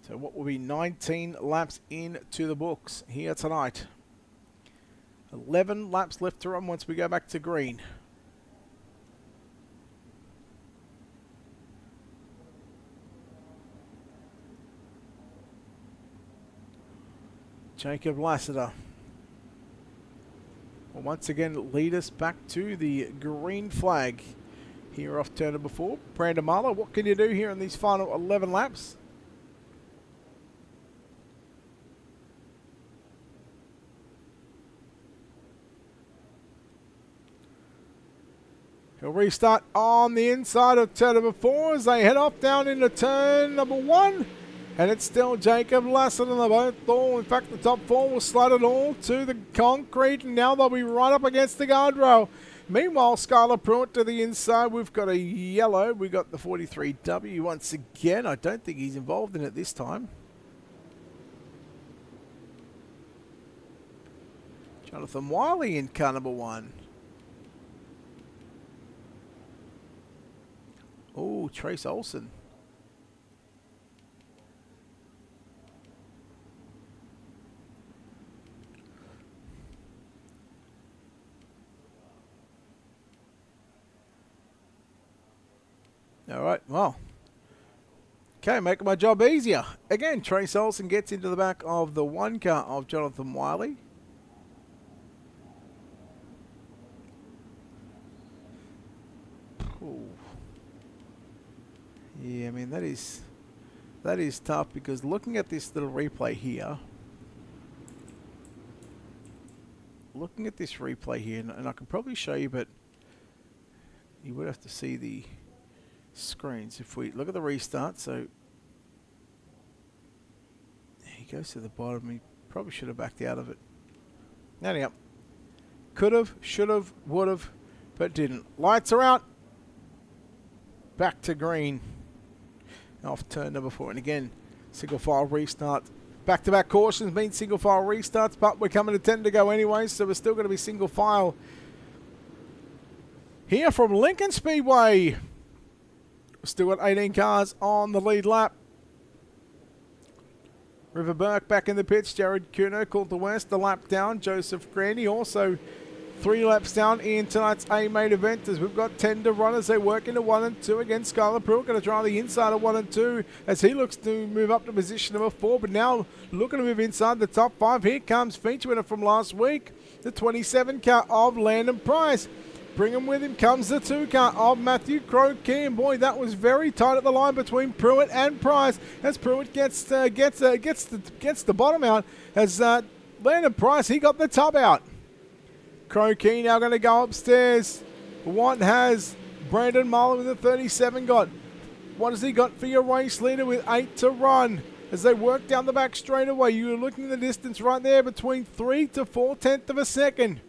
So what will be 19 laps into the books here tonight. 11 laps left to run once we go back to green. Jacob Lassiter will once again lead us back to the green flag here off turn number 4. Brandon Marlowe, what can you do here in these final 11 laps? He'll restart on the inside of turn number 4 as they head off down into turn number 1. And it's still Jacob Lassiter and the both all. In fact, the top 4 will slide it all to the concrete. And now they'll be right up against the guardrail. Meanwhile, Skylar Pruitt to the inside. We've got a yellow. We've got the 43W once again. I don't think he's involved in it this time. Jonathan Wiley in car number 1. Oh, Trace Olsen. All right, well. Okay, making my job easier. Again, Trace Olsen gets into the back of the 1 car of Jonathan Wiley. Ooh. Yeah, I mean, that is tough because looking at this little replay here, and I can probably show you, but you would have to see the screens. If we look at the restart, so he goes to the bottom. He probably should have backed out of it. Anyhow, could have, should have, would have, but didn't. Lights are out. Back to green. Off turn number 4, and again, single file restart. Back-to-back cautions mean single file restarts, but we're coming to 10 to go anyway, so we're still going to be single file. Here from Lincoln Speedway. Still got 18 cars on the lead lap. River Burke back in the pits. Jared Kuno called the west, the lap down. Joseph Grandy also 3 laps down in tonight's A-main event as we've got tender runners. They work into 1 and 2 against Skylar Pruitt. Going to try the inside of 1 and 2 as he looks to move up to position number 4. But now looking to move inside the top 5. Here comes feature winner from last week, the 27 car of Landon Price. Bring him with him comes the 2 car of Matthew Croquet. And boy, that was very tight at the line between Pruitt and Price as Pruitt gets the bottom out as Landon Price, he got the top out. Croquet now going to go upstairs. What has Brandon Marlowe with the 37 got? What has he got for your race leader with 8 to run? As they work down the back straightaway, you're looking at the distance right there between 3 to 4/10 of a second.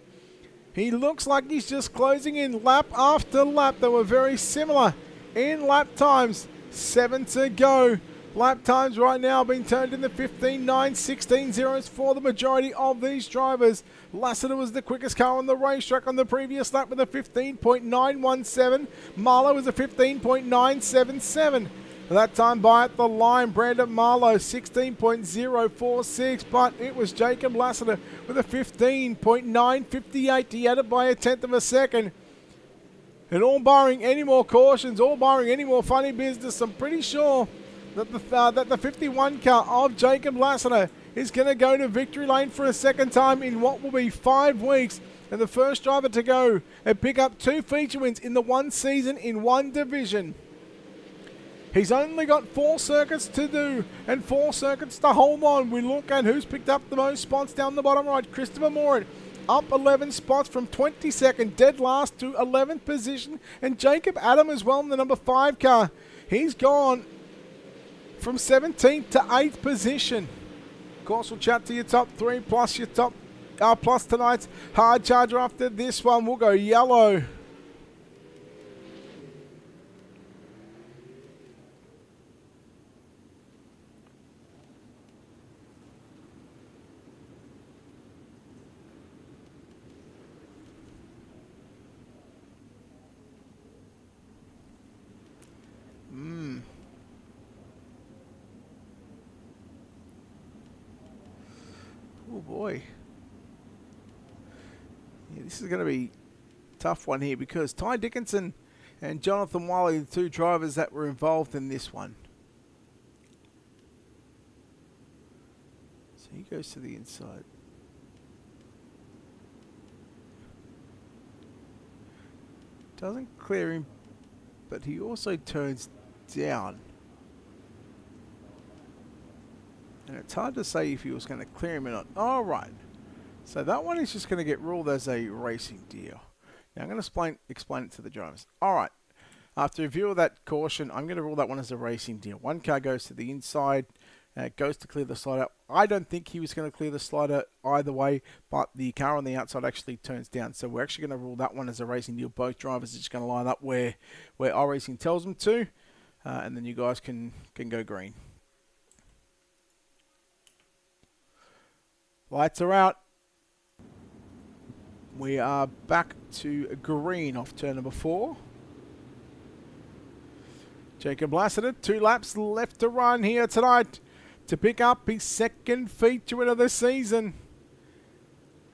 He looks like he's just closing in lap after lap. They were very similar in lap times. 7 to go. Lap times right now being turned in the 15.9, 16.0s for the majority of these drivers. Lassiter was the quickest car on the racetrack on the previous lap with a 15.917. Marlowe was a 15.977. That time by at the line, Brandon Marlowe 16.046, but it was Jacob Lassiter with a 15.958. He had it by a 10th of a second. And all barring any more cautions, all barring any more funny business, I'm pretty sure that the 51 car of Jacob Lassiter is going to go to victory lane for a second time in what will be 5 weeks. And the first driver to go and pick up 2 feature wins in the one season in one division. He's only got 4 circuits to do and 4 circuits to hold on. We look at who's picked up the most spots down the bottom right. Christopher Morin up 11 spots from 22nd, dead last to 11th position. And Jacob Adam as well in the number 5 car. He's gone from 17th to 8th position. Of course, we'll chat to your top 3 plus your top plus tonight's hard charger. After this one, we'll go yellow. Oh boy. Yeah, this is going to be a tough one here because Ty Dickinson and Jonathan Wiley, the 2 drivers that were involved in this one. So he goes to the inside. Doesn't clear him, but he also turns down. And it's hard to say if he was going to clear him or not. All right. So that one is just going to get ruled as a racing deal. Now I'm going to explain it to the drivers. All right. After review of that caution, I'm going to rule that one as a racing deal. 1 car goes to the inside, goes to clear the slider. I don't think he was going to clear the slider either way, but the car on the outside actually turns down. So we're actually going to rule that one as a racing deal. Both drivers are just going to line up where iRacing tells them to, and then you guys can go green. Lights are out. We are back to green off turn number 4. Jacob Lassiter, 2 laps left to run here tonight to pick up his 2nd feature win of the season.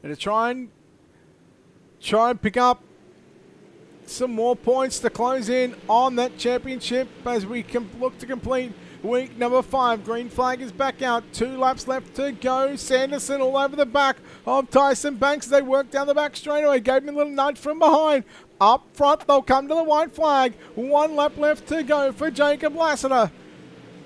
And to try and pick up some more points to close in on that championship as we look to complete week number 5. Green flag is back out. 2 laps left to go. Sanderson all over the back of Tyson Banks. They work down the back straightaway. Gave him a little nudge from behind. Up front, they'll come to the white flag. 1 lap left to go for Jacob Lassiter.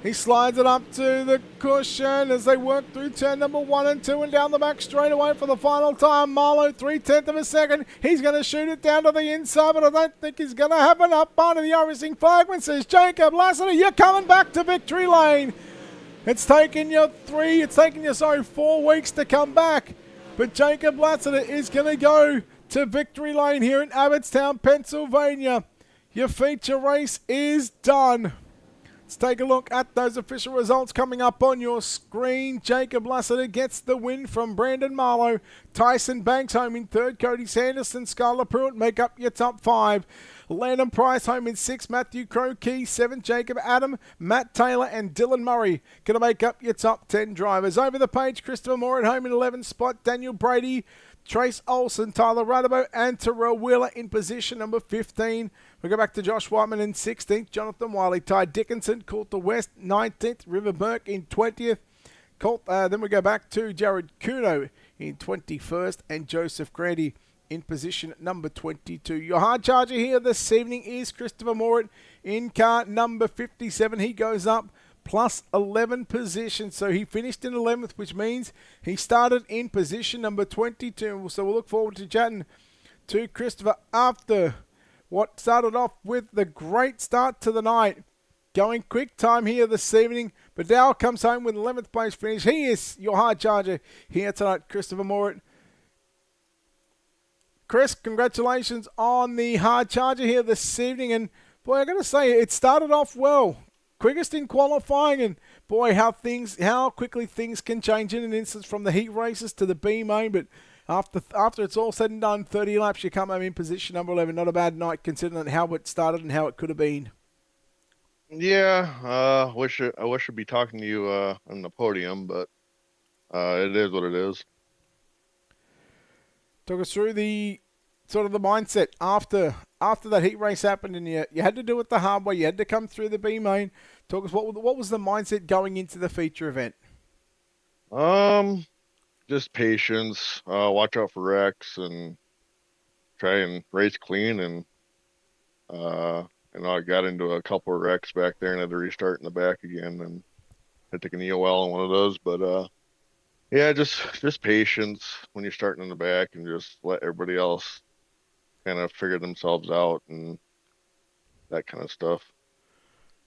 He slides it up to the cushion as they work through turn number 1 and 2 and down the back straightaway for the final time. Marlowe, 3/10 of a second. He's going to shoot it down to the inside, but I don't think he's going to have enough. Part of the iRacing flagman says, Jacob Lassiter, you're coming back to victory lane. It's taken you 4 weeks to come back. But Jacob Lassiter is going to go to victory lane here in Abbottstown, Pennsylvania. Your feature race is done. Let's take a look at those official results coming up on your screen. Jacob Lassiter gets the win from Brandon Marlowe. Tyson Banks home in 3rd. Cody Sanderson, Skylar Pruitt make up your top 5. Landon Price home in 6th. Matthew Croquet 7th. Jacob Adam, Matt Taylor and Dylan Murray going to make up your top 10 drivers. Over the page, Christopher Moore at home in 11th spot. Daniel Brady Trace Olson, Tyler Rudabo, and Terrell Wheeler in position number 15. We go back to Josh Whiteman in 16th, Jonathan Wiley, Ty Dickinson, Coulter West 19th, River Burke in 20th. Then we go back to Jared Kuno in 21st, and Joseph Grady in position number 22. Your hard charger here this evening is Christopher Morit in car number 57. He goes up plus 11 positions. So he finished in 11th, which means he started in position number 22. So we'll look forward to chatting to Christopher after what started off with the great start to the night. Going quick time here this evening. Badal comes home with 11th place finish. He is your hard charger here tonight, Christopher Morit. Chris, congratulations on the hard charger here this evening. And boy, I got to say, it started off well. Quickest in qualifying, and boy, how quickly things can change in an instance from the heat races to the B main. But after it's all said and done, 30 laps, you come home in position number 11. Not a bad night considering how it started and how it could have been. Yeah, I wish I'd be talking to you on the podium, but it is what it is. Talk us through the sort of the mindset after that heat race happened, and you had to do it the hard way. You had to come through the B main. Talk us what was the mindset going into the feature event? Just patience. Watch out for wrecks and try and race clean. And I got into a couple of wrecks back there and had to restart in the back again, and I took an EOL on one of those. But yeah, just patience when you're starting in the back, and just let everybody else kind of figure themselves out and that kind of stuff.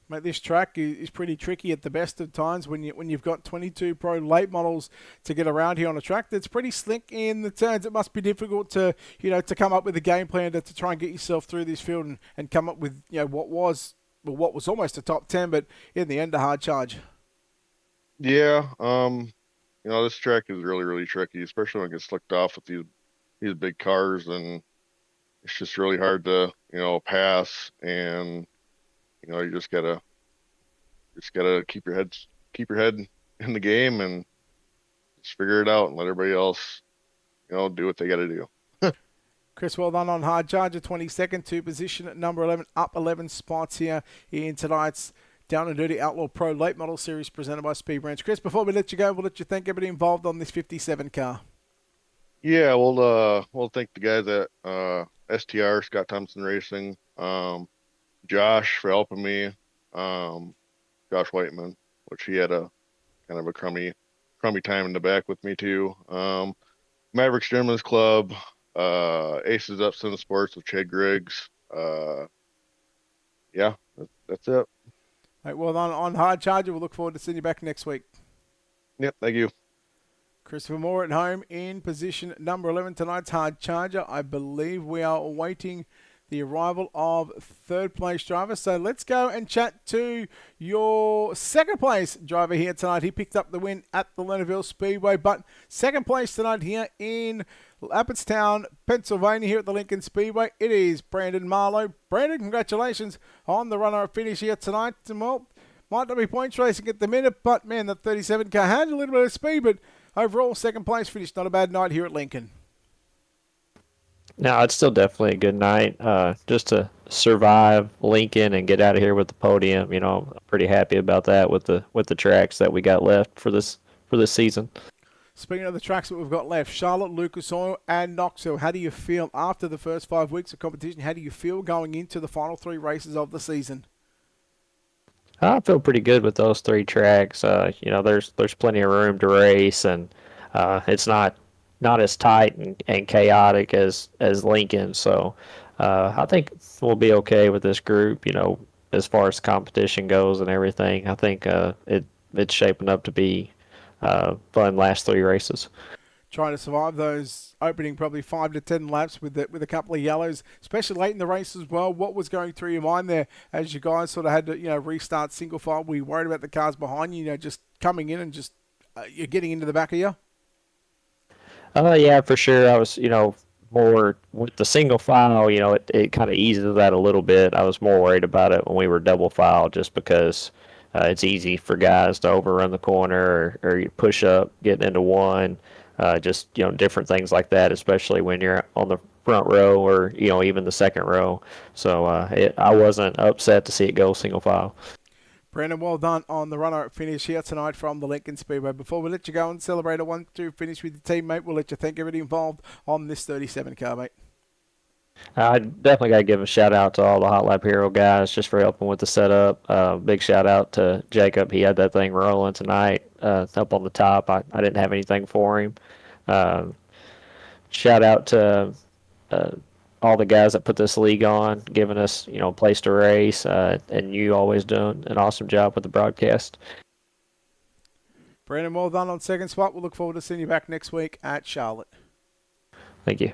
Mate, this track is pretty tricky at the best of times when you've got 22 Pro late models to get around here on a track that's pretty slick in the turns. It must be difficult to come up with a game plan to try and get yourself through this field and come up with what was almost a top 10, but in the end a hard charge. Yeah, this track is really, really tricky, especially when it gets slicked off with these big cars, and it's just really hard to, pass, and, you just gotta keep your head in the game and just figure it out and let everybody else, do what they gotta do. Chris, well done on hard charger, 22nd to position at number 11, up 11 spots here in tonight's Down and Dirty Outlaw Pro Late Model Series presented by Speed Branch. Chris, before we let you go, we'll let you thank everybody involved on this 57 car. Yeah, we'll thank the guys at STR, Scott Thompson Racing, Josh for helping me, Josh Whiteman, which he had a kind of a crummy time in the back with me too. Mavericks Gentlemen's Club, Aces Up Center Sports with Chad Griggs. Yeah, that's it. Right, well, on hard charger, we'll look forward to seeing you back next week. Yep, thank you. Christopher Moore at home in position number 11, tonight's hard charger. I believe we are awaiting the arrival of third place driver. So let's go and chat to your second place driver here tonight. He picked up the win at the Lernerville Speedway, but second place tonight here in Abbottstown, Pennsylvania, here at the Lincoln Speedway. It is Brandon Marlowe. Brandon, congratulations on the runner-up finish here tonight. And well, might not be points racing at the minute, but man, that 37 car had a little bit of speed, but overall second place finish. Not a bad night here at Lincoln. No, it's still definitely a good night. Just to survive Lincoln and get out of here with the podium, I'm pretty happy about that with the tracks that we got left for this season. Speaking of the tracks that we've got left, Charlotte, Lucas Oil, and Knoxville. How do you feel after the first 5 weeks of competition? How do you feel going into the final 3 races of the season? I feel pretty good with those 3 tracks. There's plenty of room to race, and it's not as tight and chaotic as Lincoln. So I think we'll be okay with this group, as far as competition goes and everything. I think it's shaping up to be fun last 3 races. Trying to survive those opening probably 5 to 10 laps with a couple of yellows, especially late in the race as well. What was going through your mind there as you guys sort of had to restart single file? Were you worried about the cars behind you, just coming in and just you're getting into the back of you? Yeah, for sure. I was, more with the single file, it kind of eases that a little bit. I was more worried about it when we were double file, just because it's easy for guys to overrun the corner or push up, get into one. just different things like that, especially when you're on the front row or even the second row. So I wasn't upset to see it go single file. Brandon, well done on the runner-up finish here tonight from the Lincoln Speedway. Before we let you go and celebrate a 1-2 finish with your teammate, we'll let you thank everybody involved on this 37 car, mate. I definitely got to give a shout out to all the Hot Lap Hero guys just for helping with the setup. Big shout out to Jacob. He had that thing rolling tonight up on the top. I didn't have anything for him. Shout out to all the guys that put this league on, giving us a place to race, and you always doing an awesome job with the broadcast. Brandon, well done on second spot. We'll look forward to seeing you back next week at Charlotte. Thank you.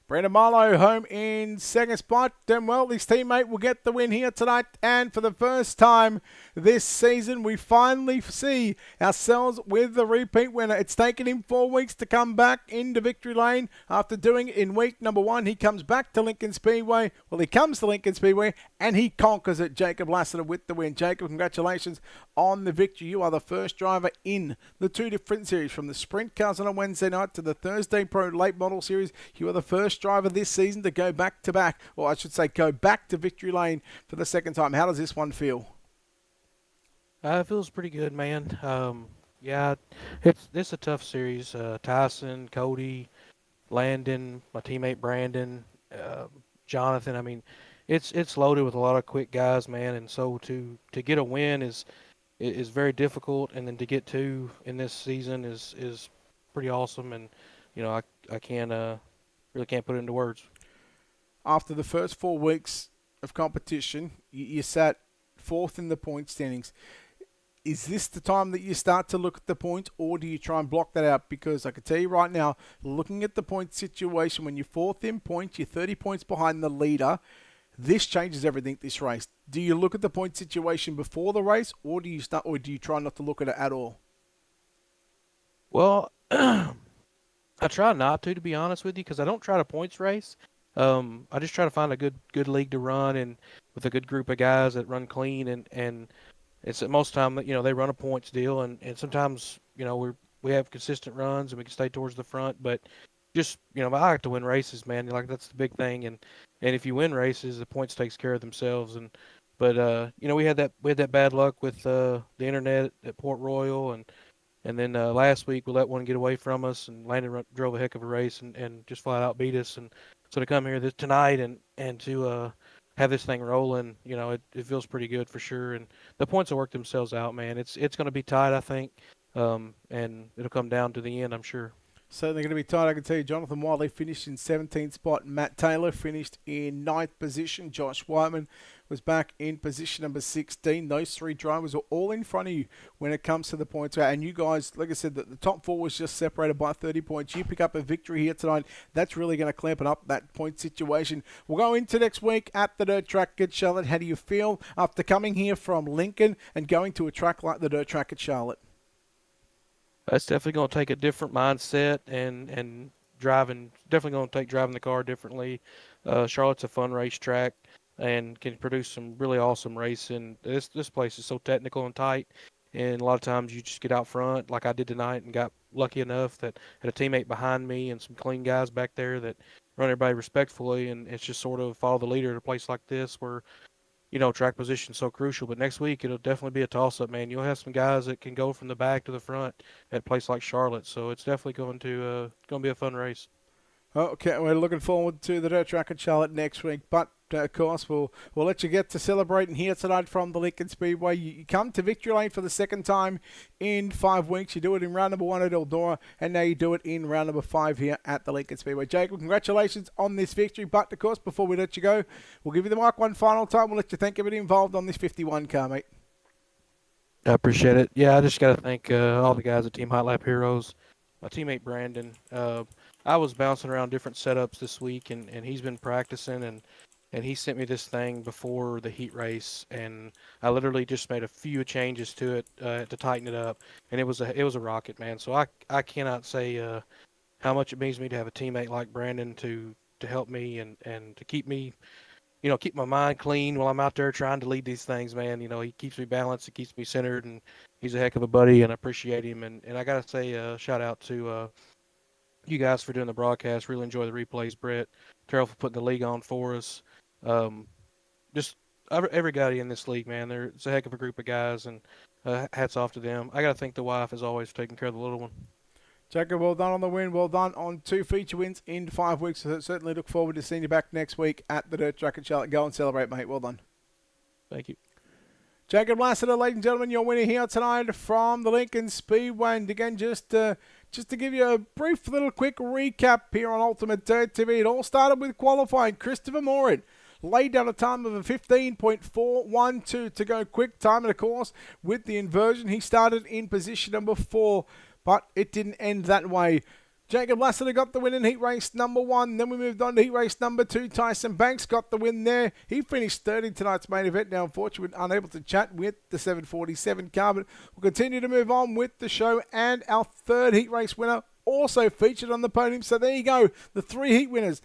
Brandon Marlowe home in second spot. Then, well, his teammate will get the win here tonight. And for the first time this season, we finally see ourselves with the repeat winner. It's taken him 4 weeks to come back into victory lane. After doing it in week number 1, he comes back to Lincoln Speedway. Well, he comes to Lincoln Speedway and he conquers it. Jacob Lassiter with the win. Jacob, congratulations on the victory. You are the first driver in the 2 different series, from the Sprint Cars on a Wednesday night to the Thursday Pro Late Model Series. You are the first driver this season to go back to back, or I should say go back to victory lane for the second time. How does this one feel? It feels pretty good, man. Yeah, it's a tough series. Tyson, Cody, Landon, my teammate Brandon, Jonathan. I mean, it's loaded with a lot of quick guys, man. And so to get a win is very difficult, and then to get 2 in this season is pretty awesome. And I can't really can't put it into words. After the first 4 weeks of competition, you sat 4th in the point standings. Is this the time that you start to look at the points, or do you try and block that out? Because I can tell you right now, looking at the point situation, when you're 4th in points, you're 30 points behind the leader. This changes everything this race. Do you look at the point situation before the race, or do you try not to look at it at all? Well, I try not to be honest with you, because I don't try to points race. I just try to find a good league to run, and with a good group of guys that run clean, and it's at most time that they run a points deal, and sometimes we have consistent runs and we can stay towards the front, but just I like to win races, man. Like, that's the big thing, and if you win races, the points takes care of themselves. But we had that bad luck with the internet at Port Royal, and then last week we let one get away from us, and Landon drove a heck of a race and just flat out beat us. And so to come here tonight and to have this thing rolling, it feels pretty good for sure. And the points will work themselves out, man. It's going to be tight, I think, and it'll come down to the end, I'm sure. Certainly going to be tight. I can tell you, Jonathan Wiley finished in 17th spot. Matt Taylor finished in 9th position. Josh Whiteman was back in position number 16. Those 3 drivers are all in front of you when it comes to the points. And you guys, like I said, the top 4 was just separated by 30 points. You pick up a victory here tonight. That's really going to clamp it up, that point situation. We'll go into next week at the dirt track at Charlotte. How do you feel after coming here from Lincoln and going to a track like the dirt track at Charlotte? That's definitely going to take a different mindset and driving. Definitely going to take driving the car differently. Charlotte's a fun racetrack and can produce some really awesome racing. This place is so technical and tight, and a lot of times you just get out front, like I did tonight, and got lucky enough that had a teammate behind me and some clean guys back there that run everybody respectfully, and it's just sort of follow the leader at a place like this where track position is so crucial. But next week, it'll definitely be a toss-up, man. You'll have some guys that can go from the back to the front at a place like Charlotte. So it's definitely going to be a fun race. Okay, we're looking forward to the dirt track at Charlotte next week. But, of course, we'll let you get to celebrating here tonight from the Lincoln Speedway. You come to victory lane for the second time in 5 weeks. You do it in round number 1 at Eldora, and now you do it in round number 5 here at the Lincoln Speedway. Jacob, congratulations on this victory. But, of course, before we let you go, we'll give you the mic one final time. We'll let you thank everybody involved on this 51 car, mate. I appreciate it. Yeah, I just got to thank all the guys at Team Hot Lap Heroes, my teammate Brandon. I was bouncing around different setups this week, and he's been practicing, and he sent me this thing before the heat race, and I literally just made a few changes to it to tighten it up, and it was a rocket, man. So I cannot say how much it means to me to have a teammate like Brandon to help me and to keep me, keep my mind clean while I'm out there trying to lead these things, man. He keeps me balanced, he keeps me centered, and he's a heck of a buddy, and I appreciate him. And I gotta say shout out to you guys for doing the broadcast. Really enjoy the replays, Brett. Terrell for putting the league on for us. Just everybody in this league, man. It's a heck of a group of guys, and hats off to them. I got to thank the wife, as always, for taking care of the little one. Jacob, well done on the win. Well done on 2 feature wins in 5 weeks. So certainly look forward to seeing you back next week at the Dirt Track at Charlotte. Go and celebrate, mate. Well done. Thank you. Jacob Lassiter, ladies and gentlemen, your winner here tonight from the Lincoln Speedway. And again, just to give you a brief little quick recap here on Ultimate Dirt TV, it all started with qualifying. Christopher Morin laid down a time of a 15.412 to go quick time. And of course, with the inversion, he started in position number 4, but it didn't end that way. Jacob Lassiter got the win in heat race number 1. Then we moved on to heat race number 2. Tyson Banks got the win there. He finished third in tonight's main event. Now, unfortunately, unable to chat with the 747 car, but we'll continue to move on with the show. And our third heat race winner also featured on the podium. So there you go, the 3 heat winners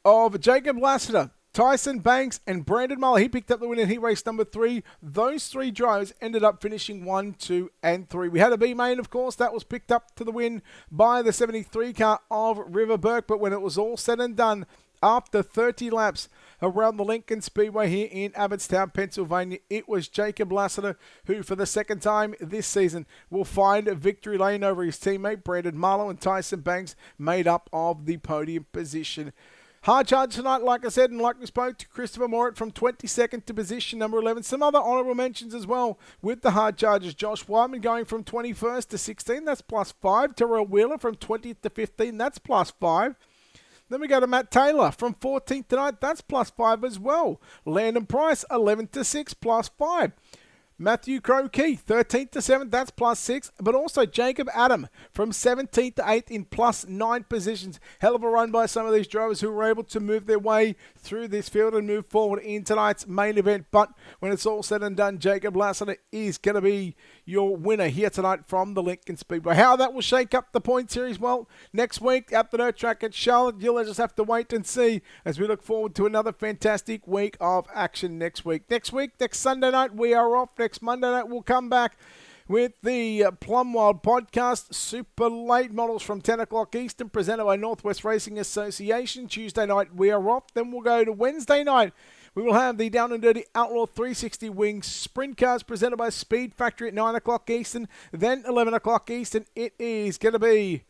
of Jacob Lassiter, Tyson Banks, and Brandon Muller. He picked up the win in heat race number 3. Those 3 drivers ended up finishing 1, 2, and 3. We had a B main, of course. That was picked up to the win by the 73 car of River Burke. But when it was all said and done, after 30 laps around the Lincoln Speedway here in Abbottstown, Pennsylvania, it was Jacob Lassiter who, for the second time this season, will find a victory lane over his teammate Brandon Muller, and Tyson Banks made up of the podium position. Hard charge tonight, like I said, and like we spoke to Christopher Morit from 22nd to position number 11. Some other honourable mentions as well with the hard charges. Josh Wyman going from 21st to 16, that's +5. Terrell Wheeler from 20th to 15, that's +5. Then we go to Matt Taylor from 14th tonight, that's +5 as well. Landon Price, 11th to 6, +5. Matthew Crow-Key, 13th to 7th, that's +6. But also Jacob Adam from 17th to 8th in +9 positions. Hell of a run by some of these drivers who were able to move their way through this field and move forward in tonight's main event. But when it's all said and done, Jacob Lassiter is going to be your winner here tonight from the Lincoln Speedway. How that will shake up the point series, well, next week at the Dirt Track at Charlotte, you'll just have to wait and see as we look forward to another fantastic week of action next week. Next Sunday night, we are off. Next Monday night, we'll come back with the Plum Wild podcast, Super Late Models from 10 o'clock Eastern, presented by Northwest Racing Association. Tuesday night, we are off. Then we'll go to Wednesday night. We will have the Down and Dirty Outlaw 360 Wings Sprint Cars presented by Speed Factory at 9 o'clock Eastern. Then 11 o'clock Eastern, it is going to be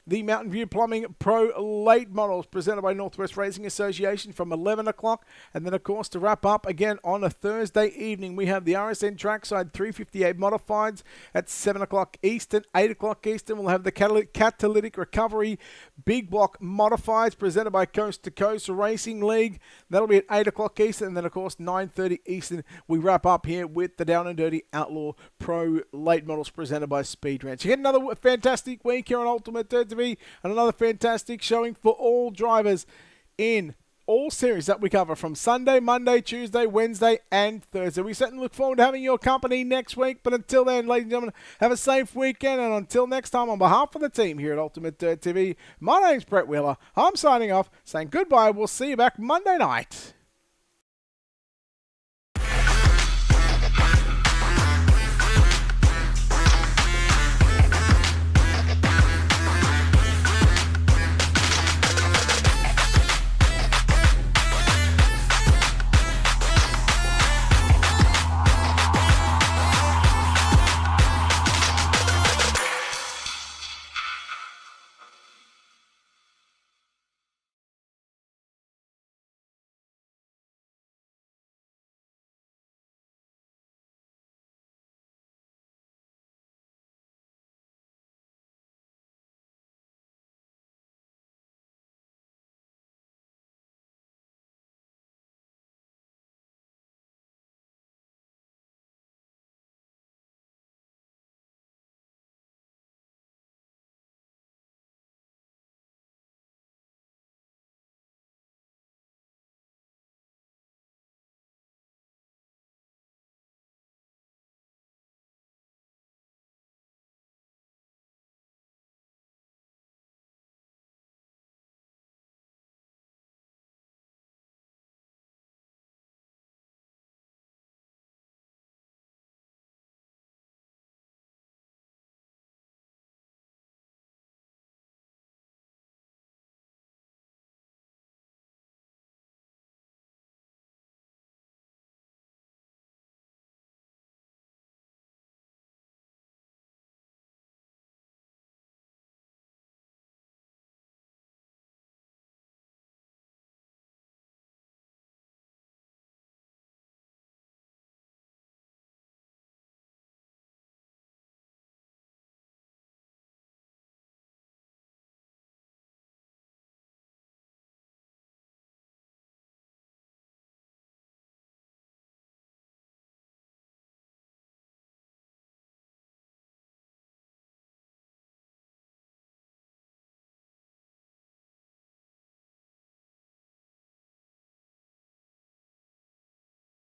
the Mountain View Plumbing Pro Late Models presented by Northwest Racing Association from 11 o'clock. And then, of course, to wrap up again on a Thursday evening, we have the RSN Trackside 358 Modifieds at 7 o'clock Eastern. 8 o'clock Eastern, we'll have the Catalytic Recovery Big Block Modifieds presented by Coast to Coast Racing League. That'll be at 8 o'clock Eastern. And then, of course, 9:30 Eastern, we wrap up here with the Down and Dirty Outlaw Pro Late Models presented by Speed Ranch. You get another fantastic week here on Ultimate Dirt TV and another fantastic showing for all drivers in all series that we cover from Sunday, Monday, Tuesday, Wednesday, and Thursday. We certainly look forward to having your company next week. But until then, ladies and gentlemen, have a safe weekend. And until next time, on behalf of the team here at Ultimate Dirt TV, my name's Brett Wheeler. I'm signing off, saying goodbye. We'll see you back Monday night.